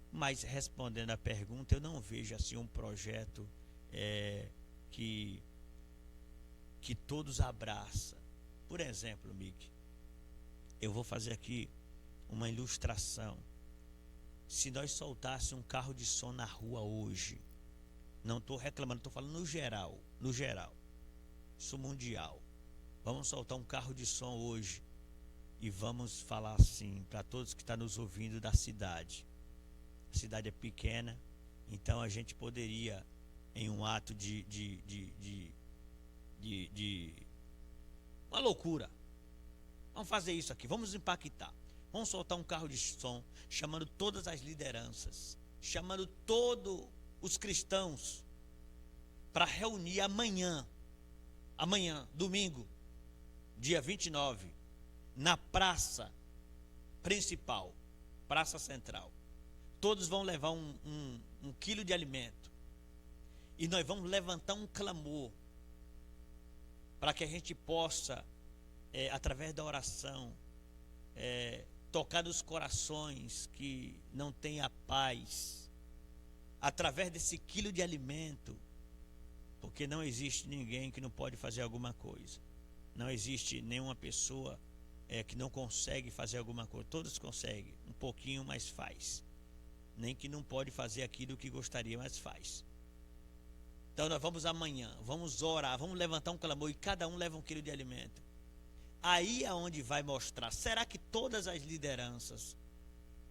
C: Mas respondendo à pergunta, eu não vejo assim um projeto que todos abraçam. Por exemplo, Mick, eu vou fazer aqui uma ilustração. Se nós soltássemos um carro de som na rua hoje, não estou reclamando, estou falando no geral, isso mundial. Vamos soltar um carro de som hoje e vamos falar assim para todos que estão nos ouvindo da cidade. A cidade é pequena, então a gente poderia, em um ato de uma loucura, vamos fazer isso aqui, vamos impactar. Vamos soltar um carro de som, chamando todas as lideranças, chamando todos os cristãos para reunir amanhã, domingo, dia 29, na praça principal, praça central. Todos vão levar um quilo de alimento. E nós vamos levantar um clamor para que a gente possa, através da oração, tocar nos corações que não têm a paz, através desse quilo de alimento, porque não existe ninguém que não pode fazer alguma coisa. Não existe nenhuma pessoa que não consegue fazer alguma coisa. Todos conseguem, um pouquinho, mas faz. Nem que não pode fazer aquilo que gostaria, mas faz. Então nós vamos amanhã, vamos orar, vamos levantar um clamor e cada um leva um quilo de alimento. Aí é onde vai mostrar, será que todas as lideranças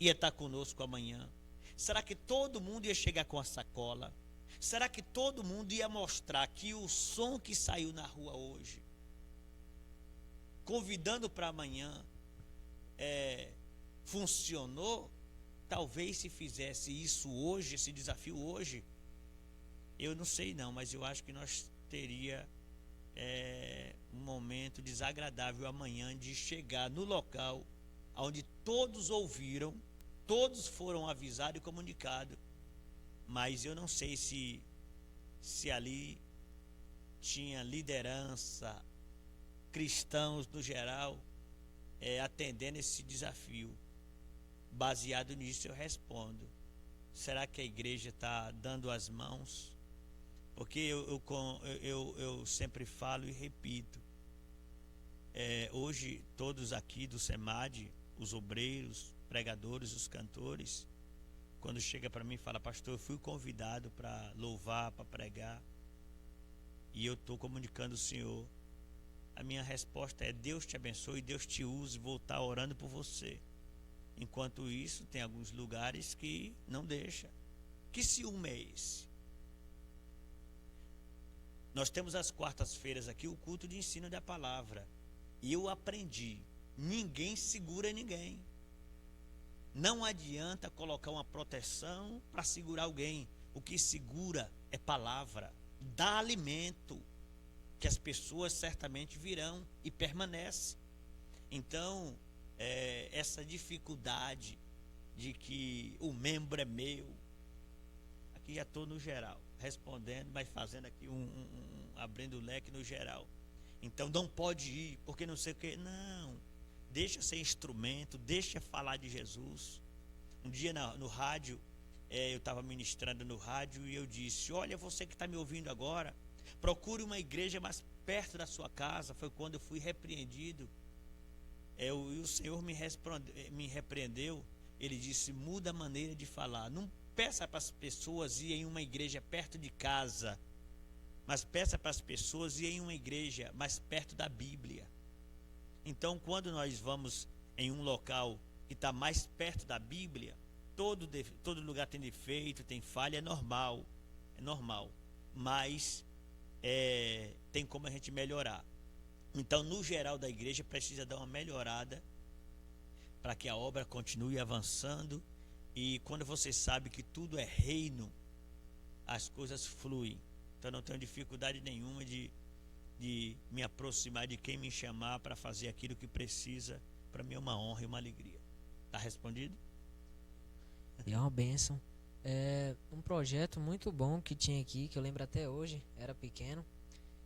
C: ia estar conosco amanhã? Será que todo mundo ia chegar com a sacola? Será que todo mundo ia mostrar que o som que saiu na rua hoje, convidando para amanhã, funcionou? Talvez se fizesse isso hoje, esse desafio hoje, eu não sei não, mas eu acho que nós teria um momento desagradável amanhã de chegar no local onde todos ouviram, todos foram avisados e comunicados, mas eu não sei se ali tinha liderança, cristãos no geral, atendendo esse desafio. Baseado nisso eu respondo, será que a igreja está dando as mãos? Porque eu sempre falo e repito, hoje todos aqui do SEMAD, os obreiros, pregadores, os cantores, quando chega para mim e fala, pastor, eu fui convidado para louvar, para pregar, e eu estou comunicando o Senhor, a minha resposta é, Deus te abençoe, Deus te use, vou estar orando por você. Enquanto isso, tem alguns lugares que não deixa. Que ciúme é esse? Nós temos às quartas-feiras aqui o culto de ensino da palavra. E eu aprendi, ninguém segura ninguém. Não adianta colocar uma proteção para segurar alguém. O que segura é palavra. Dá alimento, que as pessoas certamente virão e permanecem. Então, essa dificuldade de que o membro é meu, aqui já estou no geral, respondendo, mas fazendo aqui abrindo o leque no geral. Então não pode ir, porque não sei o que. Não, deixa ser instrumento, deixa falar de Jesus. Um dia no rádio, eu estava ministrando no rádio e eu disse, olha, você que está me ouvindo agora, procure uma igreja mais perto da sua casa. Foi quando eu fui repreendido. E o Senhor me repreendeu. Ele disse, muda a maneira de falar. Não peça para as pessoas ir em uma igreja perto de casa, mas peça para as pessoas ir em uma igreja mais perto da Bíblia. Então, quando nós vamos em um local que está mais perto da Bíblia, todo lugar tem defeito, tem falha, é normal, mas tem como a gente melhorar. Então, no geral da igreja, precisa dar uma melhorada para que a obra continue avançando. E quando você sabe que tudo é reino, as coisas fluem. Então, não tenho dificuldade nenhuma de me aproximar de quem me chamar para fazer aquilo que precisa. Para mim é uma honra e uma alegria. Está respondido?
B: E é uma bênção. Um projeto muito bom que tinha aqui, que eu lembro até hoje, era pequeno.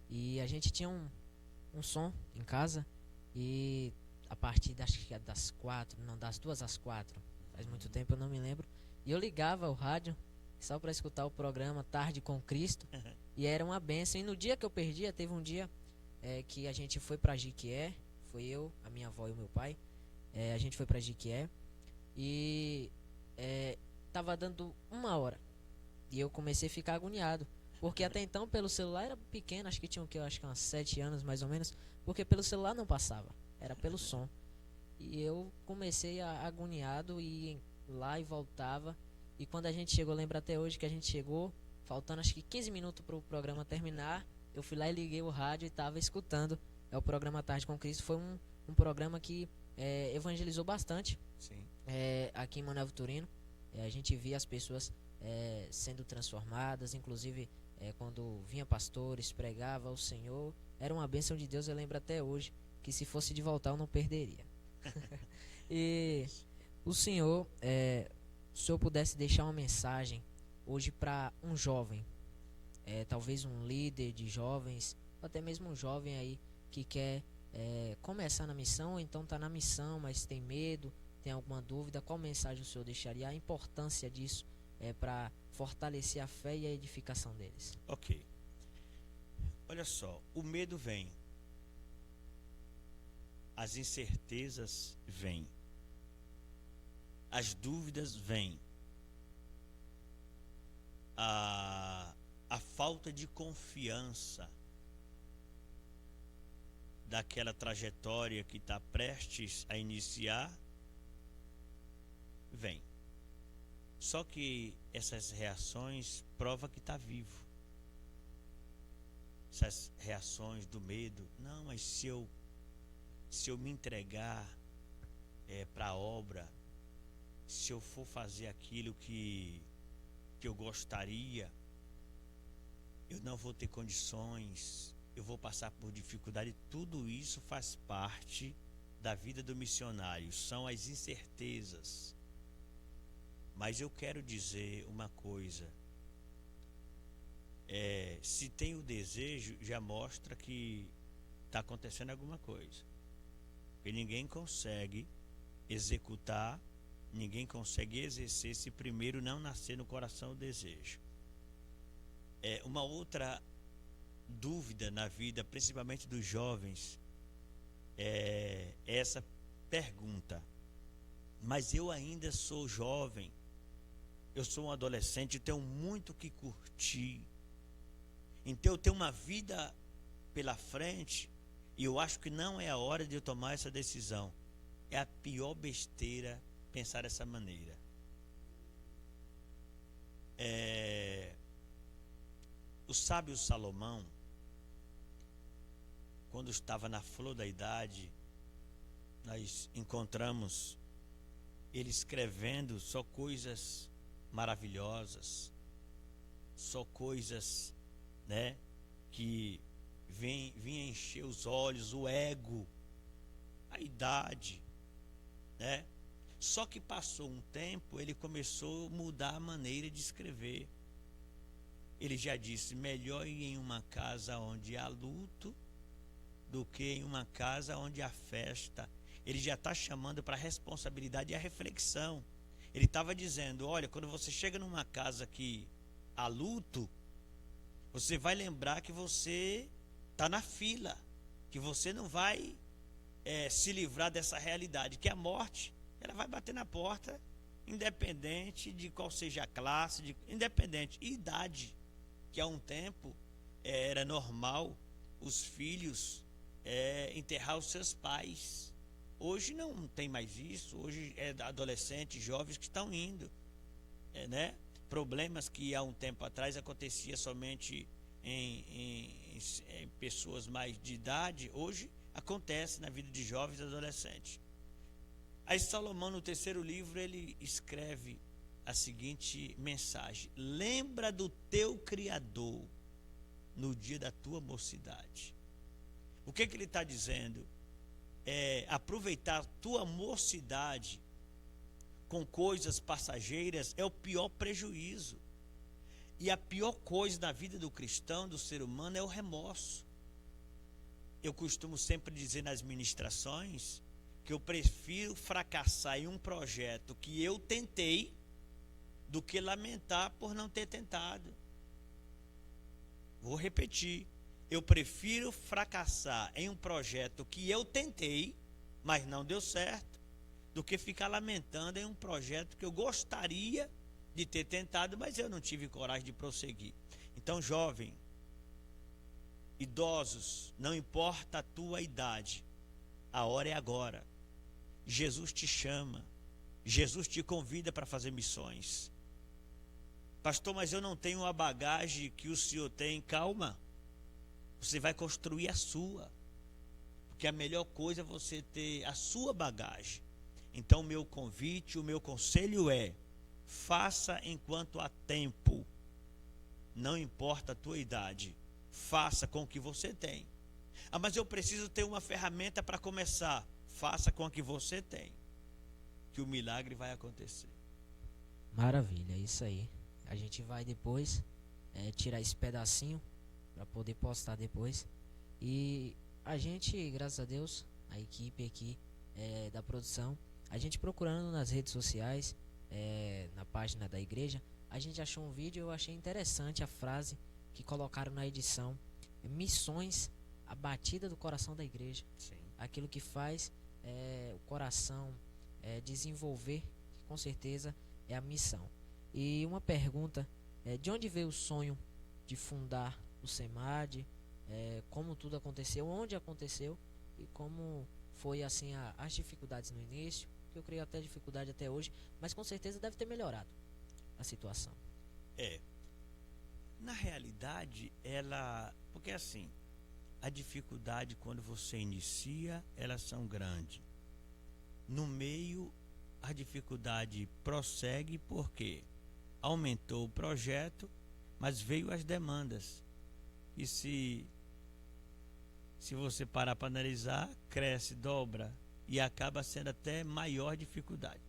B: E a gente tinha um som em casa, e a partir das 2 às 4, faz muito tempo, eu não me lembro, e eu ligava o rádio só para escutar o programa Tarde com Cristo, e era uma bênção. E no dia que eu perdia, teve um dia que a gente foi para Jiquié, foi eu, a minha avó e o meu pai, a gente foi para Jiquié, e tava dando 1 hora, e eu comecei a ficar agoniado, porque até então pelo celular era pequeno, acho que tinha acho que uns 7 anos mais ou menos, porque pelo celular não passava, era pelo som. E eu comecei agoniado, e lá e voltava. E quando a gente chegou, lembro até hoje que a gente chegou, faltando acho que 15 minutos para o programa terminar, eu fui lá e liguei o rádio e estava escutando. O programa Tarde com Cristo. Foi um programa que evangelizou bastante.
C: Sim.
B: Aqui em Manoel Vitorino. A gente via as pessoas sendo transformadas, inclusive quando vinha pastores, pregava o Senhor, era uma bênção de Deus. Eu lembro até hoje que se fosse de voltar eu não perderia. E o Senhor, se eu pudesse deixar uma mensagem hoje para um jovem, talvez um líder de jovens, ou até mesmo um jovem aí que quer começar na missão, ou então está na missão, mas tem medo, tem alguma dúvida, qual mensagem o Senhor deixaria? A importância disso para fortalecer a fé e a edificação deles.
C: Ok. Olha só, o medo vem, as incertezas vêm, as dúvidas vêm, a falta de confiança daquela trajetória que está prestes a iniciar vem. Só que essas reações provam que está vivo. Essas reações do medo, não, mas se eu me entregar para a obra, se eu for fazer aquilo que eu gostaria, eu não vou ter condições, eu vou passar por dificuldade. Tudo isso faz parte da vida do missionário, são as incertezas. Mas eu quero dizer uma coisa, se tem o desejo, já mostra que está acontecendo alguma coisa. Porque ninguém consegue executar, ninguém consegue exercer se primeiro não nascer no coração o desejo. Uma outra dúvida na vida, principalmente dos jovens, é essa pergunta: mas eu ainda sou jovem, eu sou um adolescente, eu tenho muito que curtir, então eu tenho uma vida pela frente e eu acho que não é a hora de eu tomar essa decisão. É a pior besteira pensar dessa maneira. O sábio Salomão, quando estava na flor da idade, nós encontramos ele escrevendo só coisas maravilhosas, só coisas, né, que vinha encher os olhos, o ego, a idade, né? Só que passou um tempo, ele começou a mudar a maneira de escrever. Ele já disse: melhor ir em uma casa onde há luto do que em uma casa onde há festa. Ele já está chamando para a responsabilidade e a reflexão. Ele estava dizendo: olha, quando você chega numa casa que há luto, você vai lembrar que você está na fila, que você não vai se livrar dessa realidade, que a morte, ela vai bater na porta, independente de qual seja a classe, independente de idade, que há um tempo era normal os filhos enterrar os seus pais. Hoje não tem mais isso. Hoje é adolescentes, jovens que estão indo, né? Problemas que há um tempo atrás acontecia somente em pessoas mais de idade, hoje acontece na vida de jovens e adolescentes. Aí Salomão, no terceiro livro, ele escreve a seguinte mensagem: lembra do teu Criador no dia da tua mocidade. O que ele está dizendo? Aproveitar a tua mocidade com coisas passageiras é o pior prejuízo. E a pior coisa na vida do cristão, do ser humano, é o remorso. Eu costumo sempre dizer nas ministrações que eu prefiro fracassar em um projeto que eu tentei do que lamentar por não ter tentado. Vou repetir. Eu prefiro fracassar em um projeto que eu tentei, mas não deu certo, do que ficar lamentando em um projeto que eu gostaria de ter tentado, mas eu não tive coragem de prosseguir. Então, jovem, idosos, não importa a tua idade, a hora é agora. Jesus te chama, Jesus te convida para fazer missões. Pastor, mas eu não tenho a bagagem que o senhor tem. Calma, você vai construir a sua, porque a melhor coisa é você ter a sua bagagem. Então, o meu convite, o meu conselho é: faça enquanto há tempo. Não importa a tua idade, faça com o que você tem. Ah, mas eu preciso ter uma ferramenta para começar. Faça com o que você tem, que o milagre vai acontecer.
B: Maravilha, isso aí. A gente vai depois tirar esse pedacinho para poder postar depois. E a gente, graças a Deus, a equipe aqui da produção, a gente procurando nas redes sociais, na página da igreja, a gente achou um vídeo, eu achei interessante a frase que colocaram na edição: missões, a batida do coração da igreja.
C: Sim.
B: Aquilo que faz o coração desenvolver, que com certeza é a missão. E uma pergunta: de onde veio o sonho de fundar o CEMAD? Como tudo aconteceu, onde aconteceu e como foi assim as dificuldades no início, que eu creio até dificuldade até hoje, mas com certeza deve ter melhorado a situação.
C: Na realidade, porque assim, a dificuldade quando você inicia, elas são grandes. No meio, a dificuldade prossegue porque aumentou o projeto, mas veio as demandas. E se você parar para analisar, cresce, dobra e acaba sendo até maior dificuldade.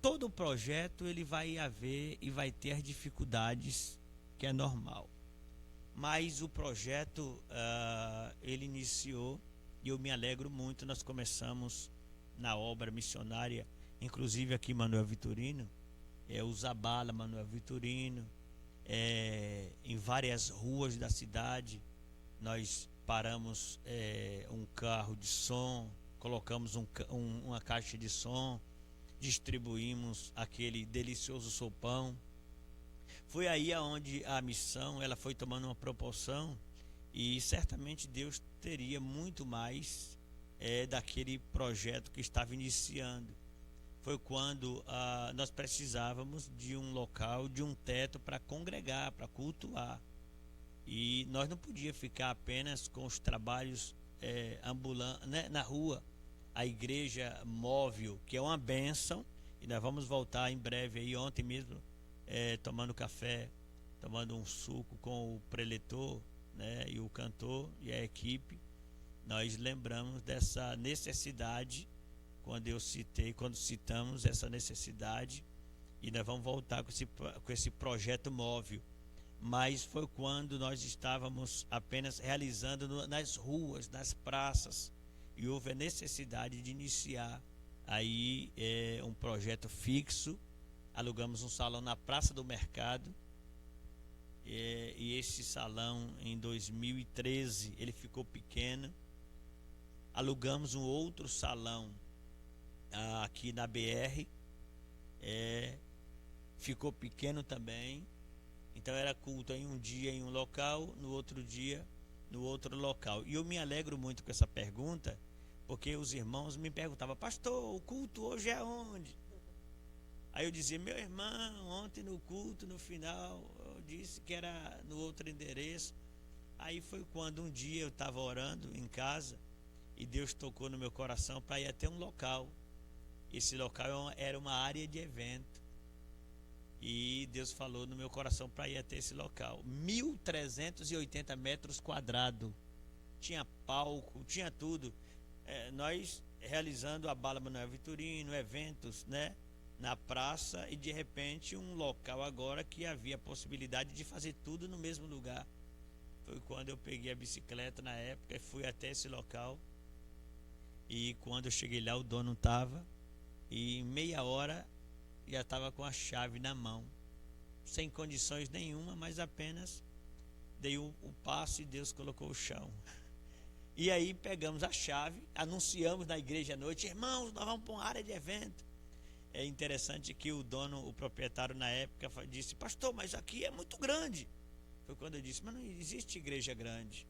C: Todo projeto ele vai haver e vai ter dificuldades, que é normal. Mas o projeto ele iniciou e eu me alegro muito. Nós começamos na obra missionária, inclusive aqui Manuel Vitorino, o Zabala Manuel Vitorino, em várias ruas da cidade. Nós paramos um carro de som, colocamos uma caixa de som, distribuímos aquele delicioso sopão. Foi aí aonde a missão ela foi tomando uma proporção e certamente Deus teria muito mais daquele projeto que estava iniciando. Foi quando nós precisávamos de um local, de um teto para congregar, para cultuar. E nós não podíamos ficar apenas com os trabalhos ambulantes, né, na rua. A igreja móvel, que é uma bênção, e nós vamos voltar em breve aí, ontem mesmo, tomando café, tomando um suco com o preletor, né, e o cantor e a equipe. Nós lembramos dessa necessidade quando citamos essa necessidade, e nós vamos voltar com esse projeto móvel. Mas foi quando nós estávamos apenas realizando nas ruas, nas praças, e houve a necessidade de iniciar aí um projeto fixo. Alugamos um salão na Praça do Mercado, e esse salão em 2013 ele ficou pequeno. Alugamos um outro salão aqui na BR, ficou pequeno também. Então era culto em um dia em um local, no outro dia no outro local. E eu me alegro muito com essa pergunta, porque os irmãos me perguntavam: pastor, o culto hoje é onde? Aí eu dizia: meu irmão, ontem no culto, no final, eu disse que era no outro endereço. Aí foi quando um dia eu estava orando em casa e Deus tocou no meu coração para ir até um local. Esse local era uma área de evento. E Deus falou no meu coração para ir até esse local. 1.380 metros quadrados. Tinha palco, tinha tudo. Nós realizando a Bala Manuel Vitorino, eventos, né, na praça, e de repente um local agora que havia a possibilidade de fazer tudo no mesmo lugar. Foi quando eu peguei a bicicleta na época e fui até esse local. E quando eu cheguei lá, o dono estava, e em meia hora já estava com a chave na mão, sem condições nenhuma, mas apenas dei o passo e Deus colocou o chão. E aí pegamos a chave, anunciamos na igreja à noite: irmãos, nós vamos para uma área de evento. É interessante que o dono, o proprietário na época disse: pastor, mas aqui é muito grande. Foi quando eu disse: mas não existe igreja grande,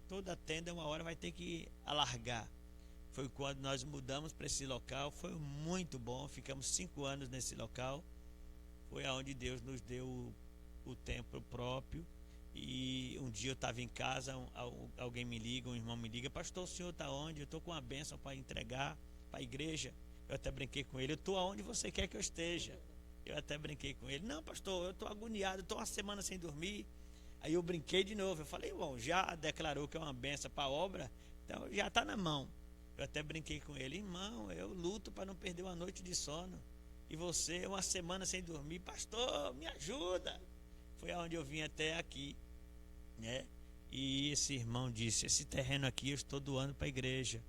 C: toda tenda uma hora vai ter que alargar. Foi quando nós mudamos para esse local. Foi muito bom, ficamos 5 anos nesse local. Foi aonde Deus nos deu o templo próprio. E um dia eu estava em casa, alguém me liga, um irmão me liga: pastor, o senhor está onde? Eu estou com uma bênção para entregar para a igreja. Eu até brinquei com ele: eu estou aonde você quer que eu esteja. Eu até brinquei com ele: não, pastor, eu estou agoniado, estou uma semana sem dormir. Aí eu brinquei de novo, eu falei: bom, já declarou que é uma bênção para a obra, então já está na mão. Eu até brinquei com ele: irmão, eu luto para não perder uma noite de sono, e você uma semana sem dormir. Pastor, me ajuda. Foi aonde eu vim até aqui, né? E esse irmão disse: esse terreno aqui eu estou doando para a igreja.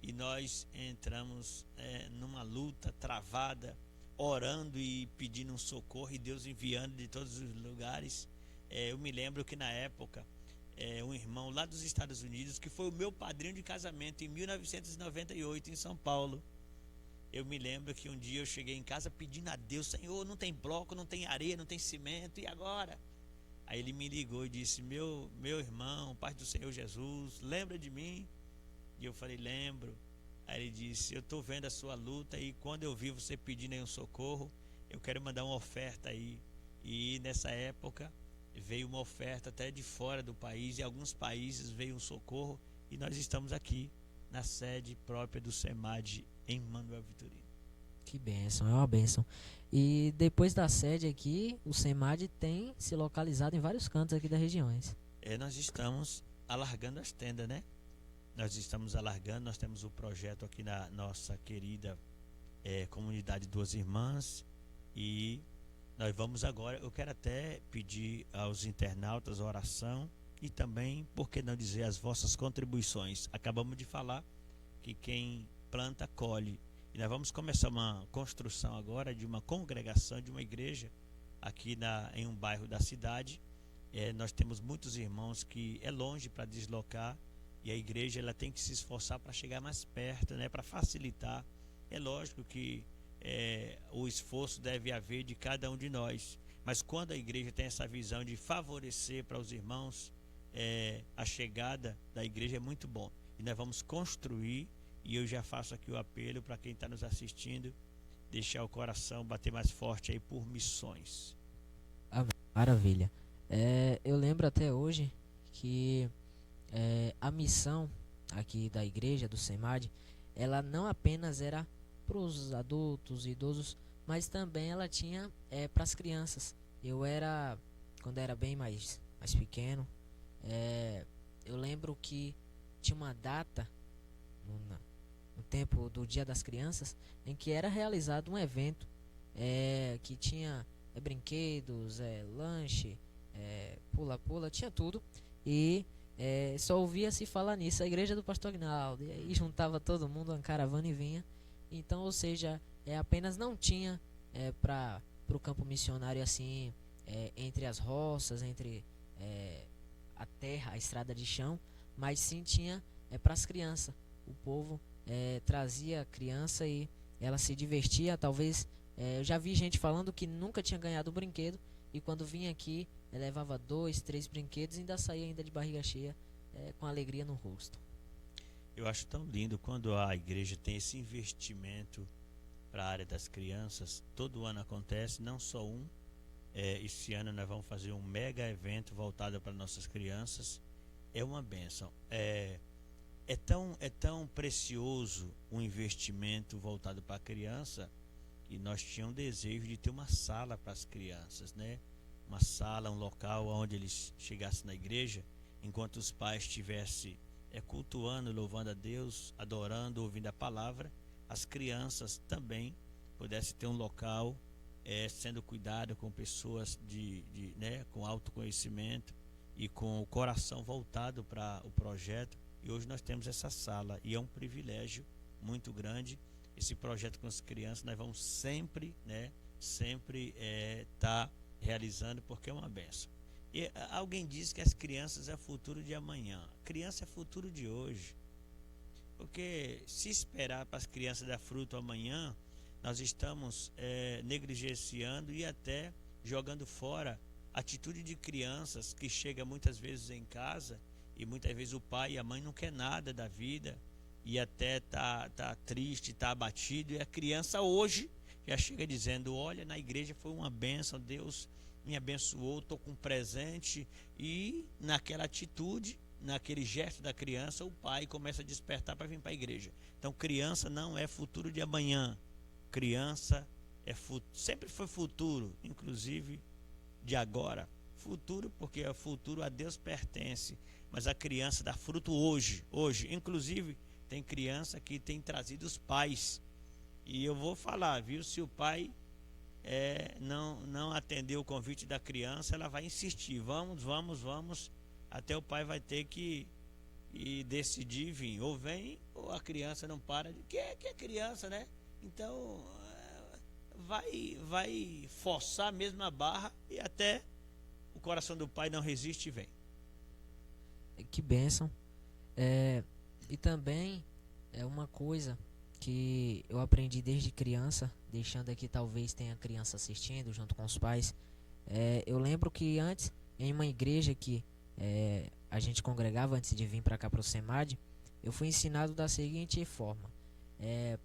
C: E nós entramos numa luta travada, orando e pedindo um socorro e Deus enviando de todos os lugares. Eu me lembro que na época, um irmão lá dos Estados Unidos, que foi o meu padrinho de casamento em 1998 em São Paulo. Eu me lembro que um dia eu cheguei em casa pedindo a Deus: Senhor, não tem bloco, não tem areia, não tem cimento, e agora? Aí ele me ligou e disse: meu irmão, Pai do Senhor Jesus, lembra de mim? E eu falei: lembro. Aí ele disse: eu estou vendo a sua luta, e quando eu vi você pedindo aí um socorro, eu quero mandar uma oferta aí. E nessa época veio uma oferta até de fora do país, e alguns países veio um socorro, e nós estamos aqui na sede própria do SEMAD em Manuel Vitorino.
B: Que bênção, é uma bênção. E depois da sede aqui, o SEMAD tem se localizado em vários cantos aqui das regiões.
C: Nós estamos alargando as tendas, né? Nós estamos alargando, nós temos o projeto aqui na nossa querida comunidade Duas Irmãs, e nós vamos agora, eu quero até pedir aos internautas a oração e também, por que não dizer, as vossas contribuições. Acabamos de falar que quem planta, colhe. E nós vamos começar uma construção agora de uma congregação, de uma igreja aqui em um bairro da cidade. Nós temos muitos irmãos que é longe para deslocar, e a igreja ela tem que se esforçar para chegar mais perto, né, para facilitar. É lógico que o esforço deve haver de cada um de nós, mas quando a igreja tem essa visão de favorecer para os irmãos, a chegada da igreja é muito bom. E nós vamos construir. E eu já faço aqui o apelo para quem está nos assistindo, deixar o coração bater mais forte aí por missões.
B: Maravilha. Eu lembro até hoje que a missão aqui da igreja, do SEMAD, ela não apenas era para os adultos e idosos, mas também ela tinha para as crianças. Quando era bem mais pequeno, eu lembro que tinha uma data no tempo do Dia das Crianças, em que era realizado um evento que tinha brinquedos, lanche, pula-pula, tinha tudo, e só ouvia-se falar nisso, a igreja do Pastor Aguinaldo, e aí juntava todo mundo, uma caravana e vinha. Então, ou seja, apenas não tinha para o campo missionário assim, entre as roças, entre a terra, a estrada de chão, mas sim tinha para as crianças. O povo trazia a criança e ela se divertia. Talvez eu já vi gente falando que nunca tinha ganhado um brinquedo, e quando vinha aqui levava 2, 3 brinquedos e ainda saía ainda de barriga cheia, com alegria no rosto.
C: Eu acho tão lindo quando a igreja tem esse investimento para a área das crianças. Todo ano acontece, não só um. Esse ano nós vamos fazer um mega evento voltado para nossas crianças. É uma bênção. É tão precioso um investimento voltado para a criança, e nós tínhamos desejo de ter uma sala para as crianças, né? Uma sala, um local onde eles chegassem na igreja, enquanto os pais estivessem cultuando, louvando a Deus, adorando, ouvindo a palavra, as crianças também pudessem ter um local sendo cuidado com pessoas né, com autoconhecimento e com o coração voltado para o projeto. E hoje nós temos essa sala, e é um privilégio muito grande. Esse projeto com as crianças nós vamos sempre tá realizando, porque é uma bênção. E alguém diz que as crianças é o futuro de amanhã. A criança é o futuro de hoje. Porque se esperar para as crianças dar fruto amanhã, nós estamos negligenciando e até jogando fora a atitude de crianças que chega muitas vezes em casa, e muitas vezes o pai e a mãe não quer nada da vida, e até tá triste, tá abatido, e a criança hoje já chega dizendo: olha, na igreja foi uma bênção, Deus me abençoou, estou com um presente. E naquela atitude, naquele gesto da criança, o pai começa a despertar para vir para a igreja. Então, criança não é futuro de amanhã. Criança sempre foi futuro, inclusive de agora. Futuro, porque o futuro a Deus pertence, mas a criança dá fruto hoje. Inclusive, tem criança que tem trazido os pais. E eu vou falar, viu? Se o pai não atender o convite da criança, ela vai insistir: vamos, até o pai vai ter que decidir vir, ou vem, ou a criança não para. Que é criança, né? Então vai forçar a mesma barra e até o coração do pai não resiste e vem.
B: Que bênção. E também é uma coisa que eu aprendi desde criança, deixando aqui talvez tenha criança assistindo junto com os pais. Eu lembro que antes, em uma igreja que a gente congregava antes de vir para cá para o SEMAD, eu fui ensinado da seguinte forma: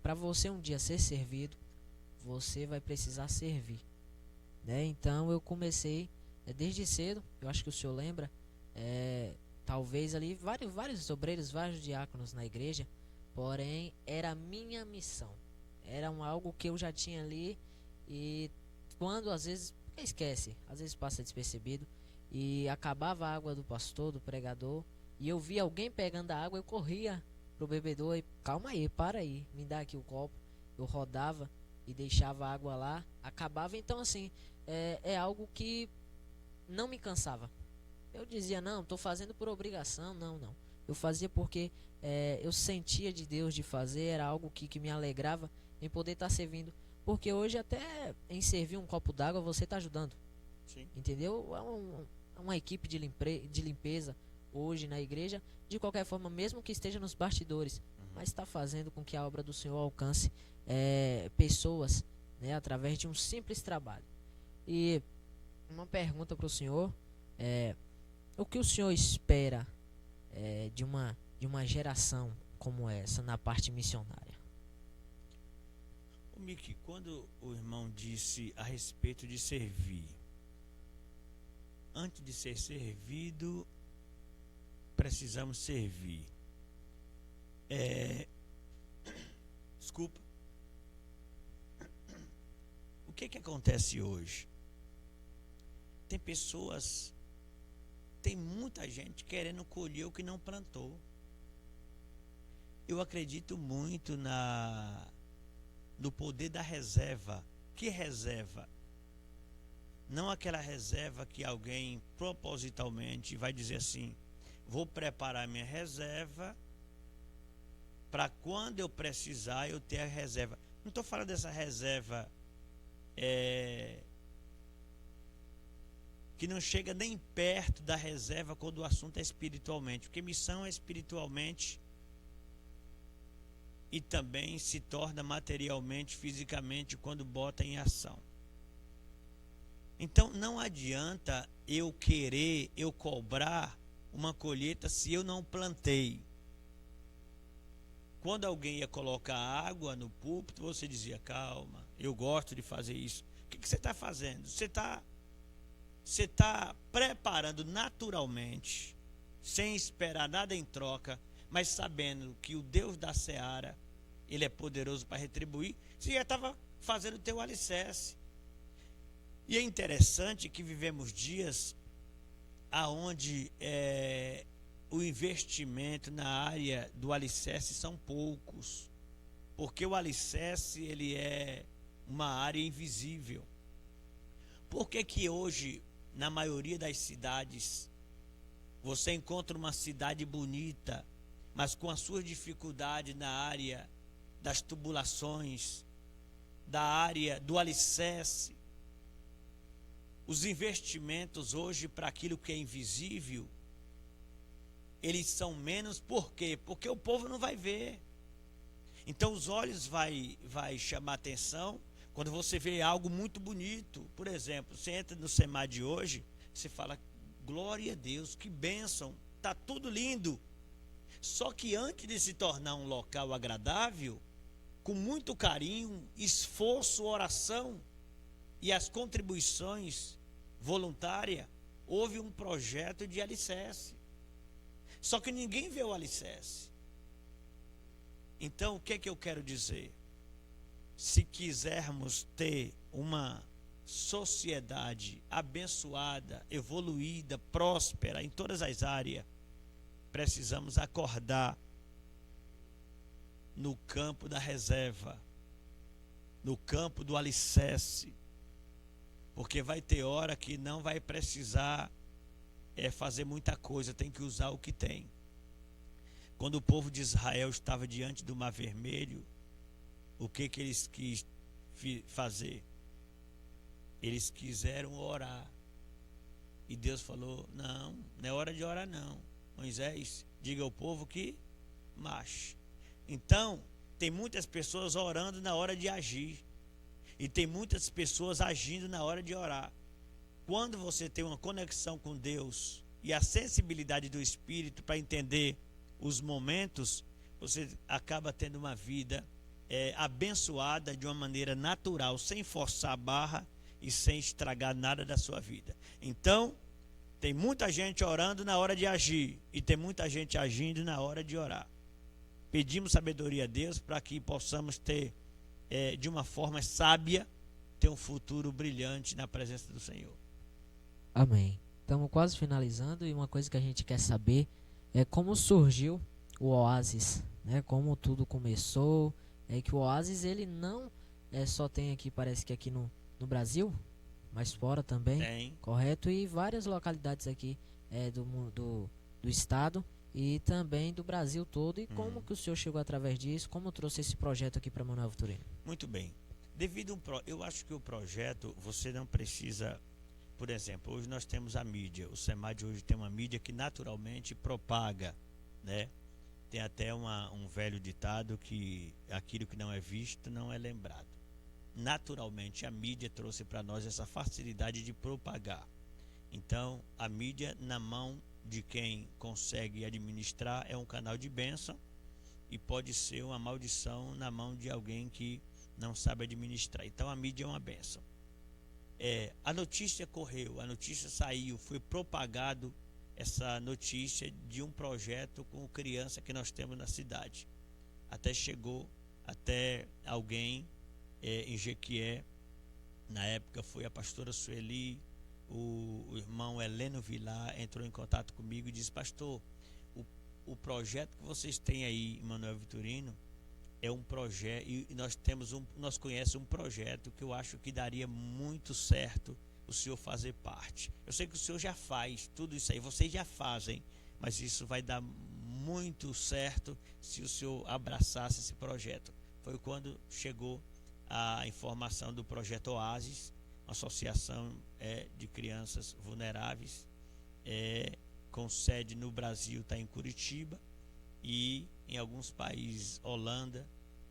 B: para você um dia ser servido, você vai precisar servir, né? Então eu comecei desde cedo. Eu acho que o senhor lembra, talvez ali vários obreiros, vários diáconos na igreja, porém era a minha missão, era algo que eu já tinha ali, e quando às vezes esquece, às vezes passa despercebido, e acabava a água do pastor, do pregador, e eu via alguém pegando a água, eu corria pro bebedor e calma aí, para aí, me dá aqui o copo. Eu rodava e deixava a água lá, acabava. Então assim, é algo que não me cansava. Eu dizia, não, estou fazendo por obrigação, não. Eu fazia porque eu sentia de Deus de fazer, era algo que me alegrava em poder estar servindo. Porque hoje até em servir um copo d'água você está ajudando.
C: Sim.
B: Entendeu? É uma equipe de limpeza hoje na igreja, de qualquer forma, mesmo que esteja nos bastidores, mas está fazendo com que a obra do Senhor alcance pessoas, né, através de um simples trabalho. E uma pergunta para o senhor: o que o senhor espera de uma geração como essa na parte missionária?
C: O Mickey, quando o irmão disse a respeito de servir, antes de ser servido, precisamos servir. Desculpa. O que acontece hoje? Tem muita gente querendo colher o que não plantou. Eu acredito muito no poder da reserva. Que reserva? Não aquela reserva que alguém propositalmente vai dizer assim: vou preparar minha reserva para quando eu precisar eu ter a reserva. Não estou falando dessa reserva que não chega nem perto da reserva quando o assunto é espiritualmente, porque missão é espiritualmente e também se torna materialmente, fisicamente, quando bota em ação. Então não adianta eu cobrar uma colheita se eu não plantei. Quando alguém ia colocar água no púlpito, você dizia: calma, eu gosto de fazer isso. O que você está fazendo? Você está preparando naturalmente, sem esperar nada em troca, mas sabendo que o Deus da seara, Ele é poderoso para retribuir. Você já estava fazendo o teu alicerce. E é interessante que vivemos dias aonde o investimento na área do alicerce são poucos, porque o alicerce ele é uma área invisível. Por que hoje, na maioria das cidades, você encontra uma cidade bonita, mas com as suas dificuldades na área das tubulações, da área do alicerce? Os investimentos hoje para aquilo que é invisível, eles são menos. Por quê? Porque o povo não vai ver. Então os olhos vai chamar atenção quando você vê algo muito bonito. Por exemplo, você entra no SEMAD hoje, você fala: glória a Deus, que bênção, está tudo lindo. Só que antes de se tornar um local agradável, com muito carinho, esforço, oração e as contribuições voluntárias, houve um projeto de alicerce. Só que ninguém vê o alicerce. Então, o que eu quero dizer? Se quisermos ter uma sociedade abençoada, evoluída, próspera em todas as áreas, precisamos acordar no campo da reserva, no campo do alicerce, porque vai ter hora que não vai precisar fazer muita coisa, tem que usar o que tem. Quando o povo de Israel estava diante do Mar Vermelho, o que eles fazer. Eles quiseram orar. E Deus falou: não, não é hora de orar não. Moisés, diga ao povo que marche. Então, tem muitas pessoas orando na hora de agir. E tem muitas pessoas agindo na hora de orar. Quando você tem uma conexão com Deus e a sensibilidade do Espírito para entender os momentos, você acaba tendo uma vida abençoada de uma maneira natural, sem forçar a barra e sem estragar nada da sua vida. Então, tem muita gente orando na hora de agir e tem muita gente agindo na hora de orar. Pedimos sabedoria a Deus para que possamos ter, de uma forma sábia, ter um futuro brilhante na presença do Senhor.
B: Amém. Estamos quase finalizando e uma coisa que a gente quer saber é como surgiu o Oasis, né? Como tudo começou. É que o Oasis ele não só tem aqui, parece que aqui no Brasil, mas fora também,
C: Tem.
B: correto? E várias localidades aqui do estado e também do Brasil todo. E como que o senhor chegou através disso? Como trouxe esse projeto aqui para Manoel Vitorino?
C: Muito bem. Eu acho que o projeto, você não precisa, por exemplo, hoje nós temos a mídia. O SEMAD hoje tem uma mídia que naturalmente propaga, né? Tem até um velho ditado que aquilo que não é visto não é lembrado. Naturalmente a mídia trouxe para nós essa facilidade de propagar. Então a mídia na mão de quem consegue administrar é um canal de bênção e pode ser uma maldição na mão de alguém que não sabe administrar. Então a mídia é uma bênção. A notícia correu, a notícia saiu, foi propagado essa notícia de um projeto com criança que nós temos na cidade. Até chegou até alguém em Jequié, na época foi a pastora Sueli, o irmão Heleno Vilar entrou em contato comigo e disse: pastor, o projeto que vocês têm aí em Manoel Vitorino é um projeto, e nós conhecemos um projeto que eu acho que daria muito certo o senhor fazer parte. Eu sei que o senhor já faz tudo isso aí, vocês já fazem, mas isso vai dar muito certo se o senhor abraçasse esse projeto. Foi quando chegou a informação do projeto Oasis, uma associação de crianças vulneráveis, com sede no Brasil, está em Curitiba e em alguns países, Holanda.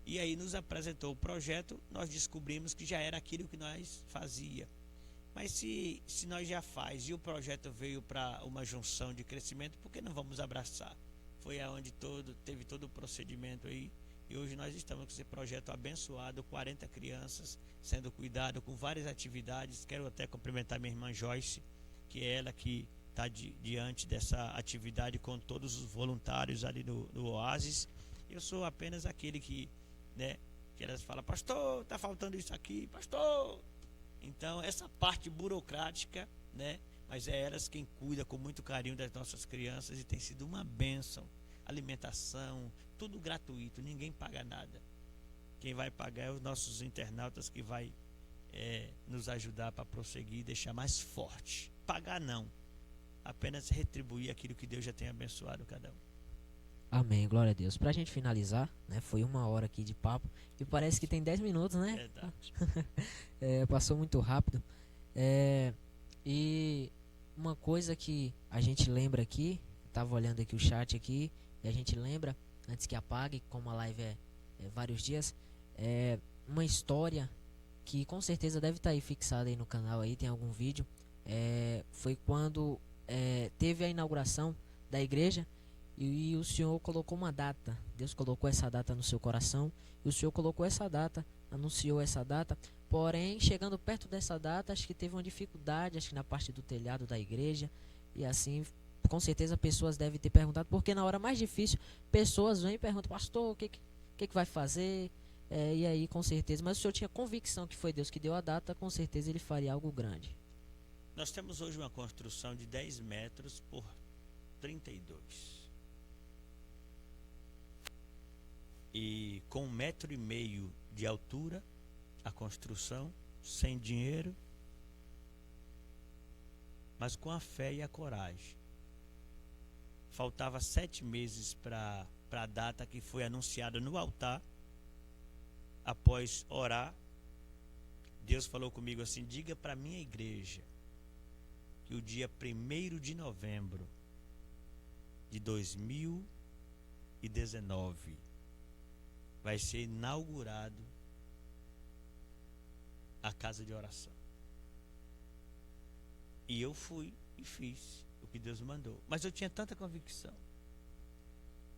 C: E aí nos apresentou o projeto, nós descobrimos que já era aquilo que nós fazia. Mas se nós já faz e o projeto veio para uma junção de crescimento, por que não vamos abraçar? Foi aonde teve todo o procedimento aí. E hoje nós estamos com esse projeto abençoado, 40 crianças sendo cuidado com várias atividades. Quero até cumprimentar minha irmã Joyce, que é ela que está diante dessa atividade com todos os voluntários ali no Oasis. Eu sou apenas aquele que elas falam: pastor, está faltando isso aqui, pastor. Então, essa parte burocrática, mas é elas quem cuida com muito carinho das nossas crianças e tem sido uma bênção. Alimentação, tudo gratuito, ninguém paga nada. Quem vai pagar é os nossos internautas que vai nos ajudar para prosseguir e deixar mais forte. Pagar não, apenas retribuir aquilo que Deus já tem abençoado cada um.
B: Amém, glória a Deus. Pra gente finalizar, foi 1 hora aqui de papo e parece que tem 10 minutos, né?
C: Verdade.
B: Passou muito rápido. E uma coisa que a gente lembra aqui, tava olhando aqui o chat aqui, e a gente lembra, antes que apague, como a live é vários dias, uma história que com certeza deve estar aí fixada aí no canal, aí tem algum vídeo. Foi quando teve a inauguração da igreja. E o Senhor colocou uma data. Deus colocou essa data no seu coração. E o Senhor colocou essa data, anunciou essa data. Porém, chegando perto dessa data, acho que teve uma dificuldade, acho que na parte do telhado da igreja. E assim, com certeza pessoas devem ter perguntado, porque na hora mais difícil, pessoas vêm e perguntam: pastor, o que vai fazer? E aí, com certeza, mas o Senhor tinha convicção que foi Deus que deu a data, com certeza ele faria algo grande.
C: Nós temos hoje uma construção de 10 metros por 32. E com 1,5 metro de altura, a construção, sem dinheiro, mas com a fé e a coragem. Faltava 7 meses para a data que foi anunciada no altar, após orar Deus falou comigo assim: diga para minha igreja que o dia 1º de novembro de 2019 vai ser inaugurado a casa de oração. E eu fui e fiz o que Deus mandou. Mas eu tinha tanta convicção.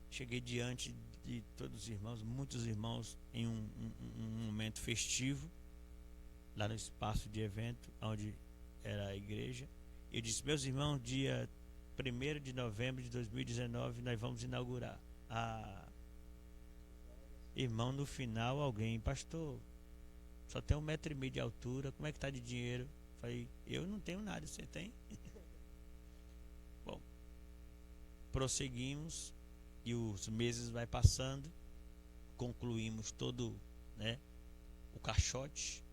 C: Cheguei diante de todos os irmãos, muitos irmãos, em um momento festivo, lá no espaço de evento, onde era a igreja. Eu disse: meus irmãos, dia 1º de novembro de 2019, nós vamos inaugurar. Irmão, no final, alguém: pastor, só tem 1,5 metro de altura, como é que tá de dinheiro? Falei: eu não tenho nada, você tem? Bom, prosseguimos e os meses vai passando, concluímos todo, né, o caixote.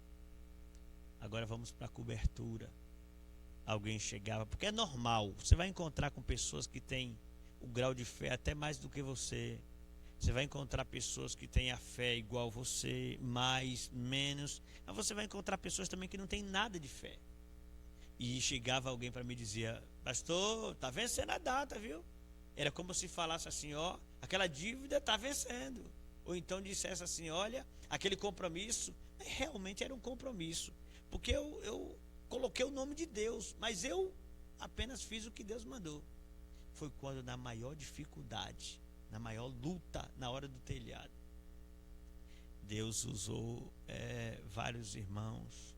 C: Agora vamos para a cobertura. Alguém chegava, porque é normal, você vai encontrar com pessoas que têm o grau de fé até mais do que você. Você vai encontrar pessoas que têm a fé igual você, mais, menos. Mas você vai encontrar pessoas também que não têm nada de fé. E chegava alguém para mim e dizia: pastor, tá vencendo a data, viu? Era como se falasse assim: ó, aquela dívida tá vencendo. Ou então dissesse assim: olha, aquele compromisso. Realmente era um compromisso, porque eu coloquei o nome de Deus, mas eu apenas fiz o que Deus mandou. Foi quando, na maior dificuldade, na maior luta, na hora do telhado, Deus usou vários irmãos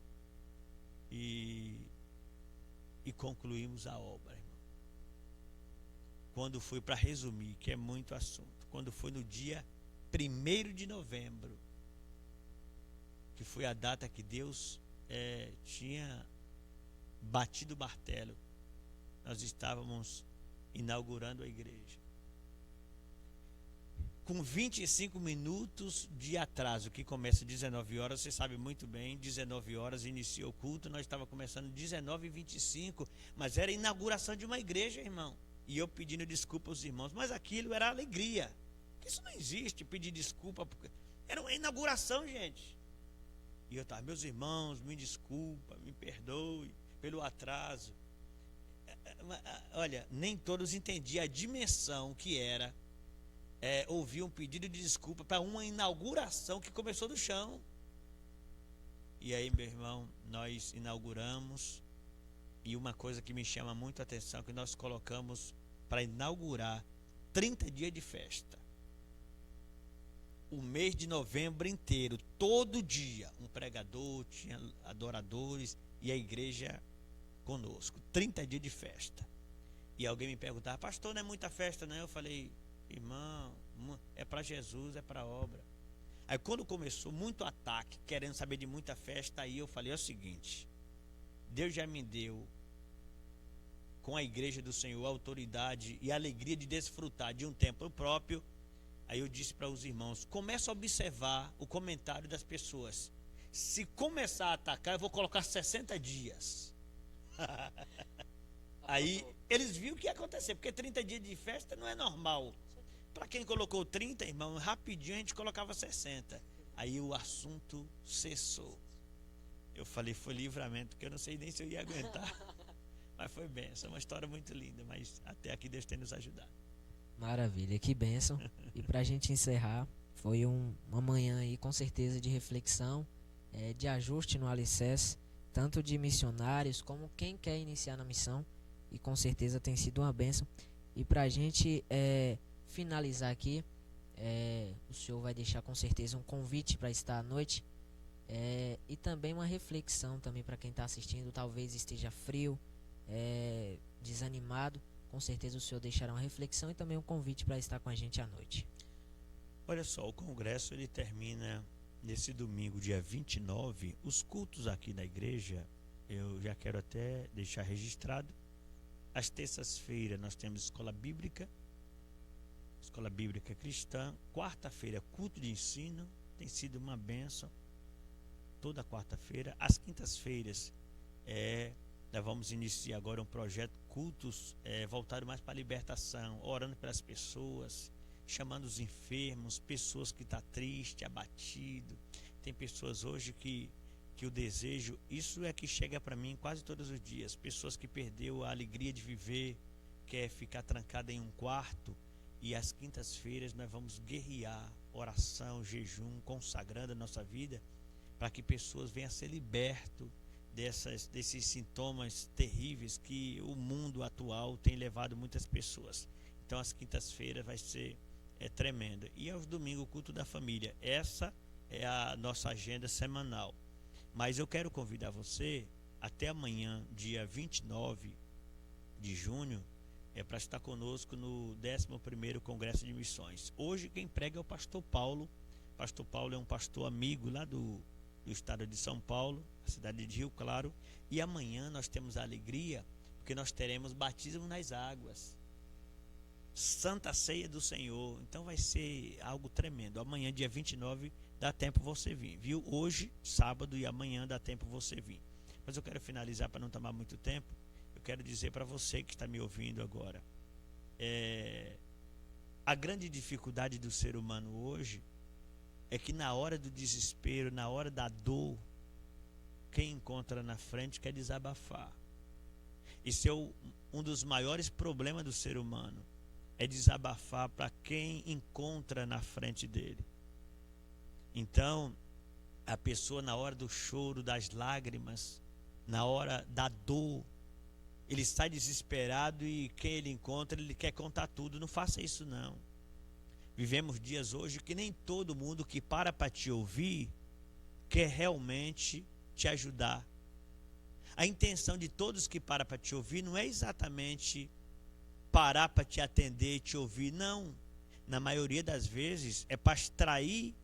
C: e concluímos a obra, irmão. Quando foi, para resumir, que é muito assunto, quando foi no dia 1º de novembro, que foi a data que Deus tinha batido o martelo, nós estávamos inaugurando a igreja. Com 25 minutos de atraso, que começa às 19 horas, você sabe muito bem, 19 horas inicia o culto, nós estávamos começando 19h25, mas era a inauguração de uma igreja, irmão. E eu pedindo desculpa aos irmãos, mas aquilo era alegria. Isso não existe, pedir desculpa, porque era uma inauguração, gente. E eu estava: meus irmãos, me desculpa, me perdoe pelo atraso. Olha, nem todos entendiam a dimensão que era ouvir um pedido de desculpa para uma inauguração que começou do chão. E aí, meu irmão, nós inauguramos. E uma coisa que me chama muito a atenção, que nós colocamos para inaugurar 30 dias de festa. O mês de novembro inteiro, todo dia, um pregador, tinha adoradores e a igreja conosco. 30 dias de festa. E alguém me perguntava: pastor, não é muita festa, não? Eu falei: irmão, é para Jesus, é para a obra. Aí quando começou muito ataque, querendo saber de muita festa, aí eu falei: é o seguinte, Deus já me deu, com a igreja do Senhor, a autoridade e a alegria de desfrutar de um templo próprio. Aí eu disse para os irmãos: começa a observar o comentário das pessoas. Se começar a atacar, eu vou colocar 60 dias. Aí eles viram o que ia acontecer, porque 30 dias de festa não é normal. Para quem colocou 30, irmão, rapidinho a gente colocava 60. Aí o assunto cessou. Eu falei: foi livramento, porque eu não sei nem se eu ia aguentar. Mas foi bênção, é uma história muito linda, mas até aqui Deus tem nos ajudado.
B: Maravilha, que bênção. E pra gente encerrar, foi uma manhã aí com certeza de reflexão, de ajuste no alicerce, tanto de missionários como quem quer iniciar na missão, e com certeza tem sido uma bênção. E pra gente finalizar aqui, o senhor vai deixar com certeza um convite para estar à noite, e também uma reflexão também para quem está assistindo, talvez esteja frio, desanimado. Com certeza o senhor deixará uma reflexão e também um convite para estar com a gente à noite.
C: Olha só, o congresso ele termina nesse domingo, dia 29. Os cultos aqui na igreja, eu já quero até deixar registrado. Às terças-feiras nós temos escola bíblica cristã. Quarta-feira, culto de ensino, tem sido uma bênção. Toda quarta-feira. Às quintas-feiras, nós vamos iniciar agora um projeto, cultos voltado mais para a libertação, orando pelas pessoas, chamando os enfermos, pessoas que estão tristes, abatidos. Tem pessoas hoje que que o desejo, isso é que chega para mim quase todos os dias. Pessoas que perdeu a alegria de viver, quer ficar trancada em um quarto, e às quintas-feiras nós vamos guerrear, oração, jejum, consagrando a nossa vida, para que pessoas venham a ser libertas desses sintomas terríveis que o mundo atual tem levado muitas pessoas. Então as quintas-feiras vai ser tremenda. E aos domingos o culto da família. Essa é a nossa agenda semanal. Mas eu quero convidar você até amanhã, dia 29 de junho, para estar conosco no 11º Congresso de Missões. Hoje quem prega é o pastor Paulo. Pastor Paulo é um pastor amigo lá do estado de São Paulo, a cidade de Rio Claro. E amanhã nós temos a alegria, porque nós teremos batismo nas águas, Santa Ceia do Senhor. Então vai ser algo tremendo. Amanhã, dia 29, dá tempo você vir, viu? Hoje, sábado, e amanhã dá tempo você vir. Mas eu quero finalizar para não tomar muito tempo. Eu quero dizer para você que está me ouvindo agora, a grande dificuldade do ser humano hoje é que na hora do desespero, na hora da dor, quem encontra na frente quer desabafar. Isso é um dos maiores problemas do ser humano, é desabafar para quem encontra na frente dele. Então, a pessoa na hora do choro, das lágrimas, na hora da dor, ele está desesperado e quem ele encontra, ele quer contar tudo. Não faça isso não. Vivemos dias hoje que nem todo mundo que para te ouvir quer realmente te ajudar. A intenção de todos que para te ouvir não é exatamente parar para te atender e te ouvir, não. Na maioria das vezes é para extrair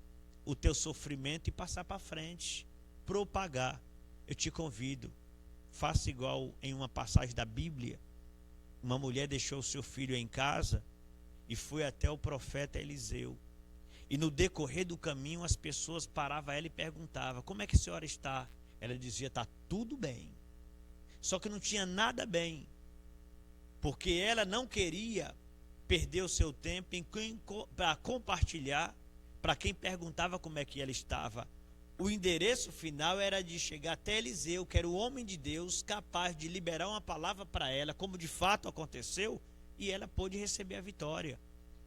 C: o teu sofrimento e passar para frente, propagar. Eu te convido, faça igual em uma passagem da Bíblia. Uma mulher deixou o seu filho em casa e foi até o profeta Eliseu. E no decorrer do caminho as pessoas paravam ela e perguntavam: como é que a senhora está? Ela dizia: está tudo bem. Só que não tinha nada bem, porque ela não queria perder o seu tempo para compartilhar para quem perguntava como é que ela estava. O endereço final era de chegar até Eliseu, que era o homem de Deus capaz de liberar uma palavra para ela, como de fato aconteceu, e ela pôde receber a vitória.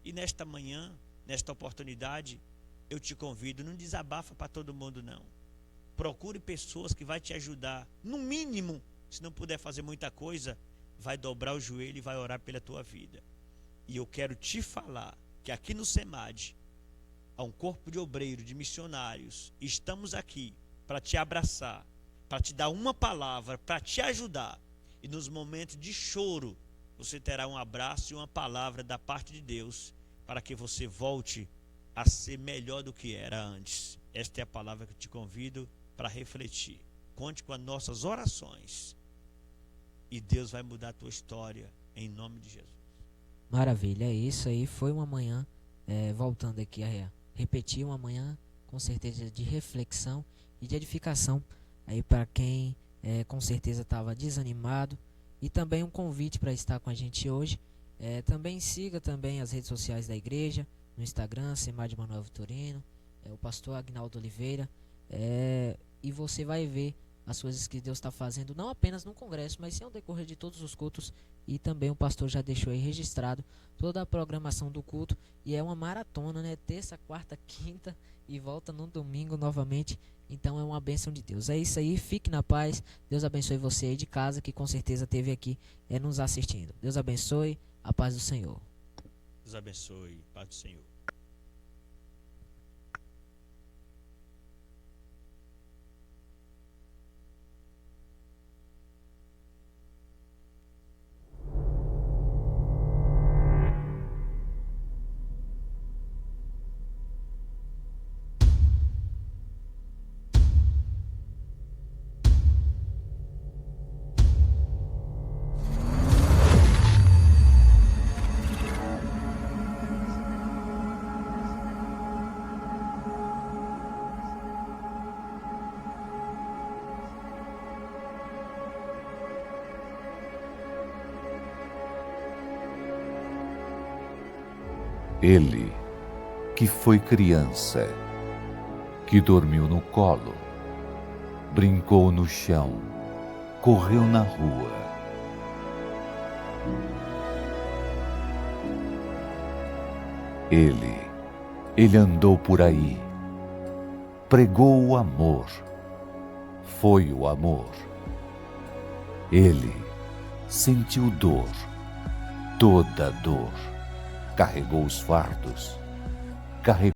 C: E nesta manhã, nesta oportunidade, eu te convido, não desabafa para todo mundo não. Procure pessoas que vai te ajudar. No mínimo, se não puder fazer muita coisa, vai dobrar o joelho e vai orar pela tua vida. E eu quero te falar que aqui no SEMAD, há um corpo de obreiros, de missionários. Estamos aqui para te abraçar, para te dar uma palavra, para te ajudar. E nos momentos de choro, você terá um abraço e uma palavra da parte de Deus para que você volte a ser melhor do que era antes. Esta é a palavra que eu te convido para refletir. Conte com as nossas orações e Deus vai mudar a tua história em nome de Jesus.
B: Maravilha, isso aí foi uma manhã, voltando aqui a repetir, uma manhã com certeza de reflexão e de edificação aí para quem com certeza estava desanimado, e também um convite para estar com a gente hoje. Também siga também as redes sociais da igreja, no Instagram, SEMAD Manuel Vitorino, o pastor Agnaldo Oliveira, e você vai ver as coisas que Deus está fazendo, não apenas no congresso, mas sim ao decorrer de todos os cultos. E também o pastor já deixou aí registrado toda a programação do culto, e é uma maratona, né? Terça, quarta, quinta e volta no domingo novamente. Então é uma bênção de Deus. É isso aí, fique na paz. Deus abençoe você aí de casa, que com certeza esteve aqui nos assistindo. Deus abençoe, a paz do Senhor.
C: Deus abençoe, paz do Senhor.
D: Ele, que foi criança, que dormiu no colo, brincou no chão, correu na rua. Ele andou por aí, pregou o amor, foi o amor. Ele sentiu dor, toda dor, carregou os fardos, carregou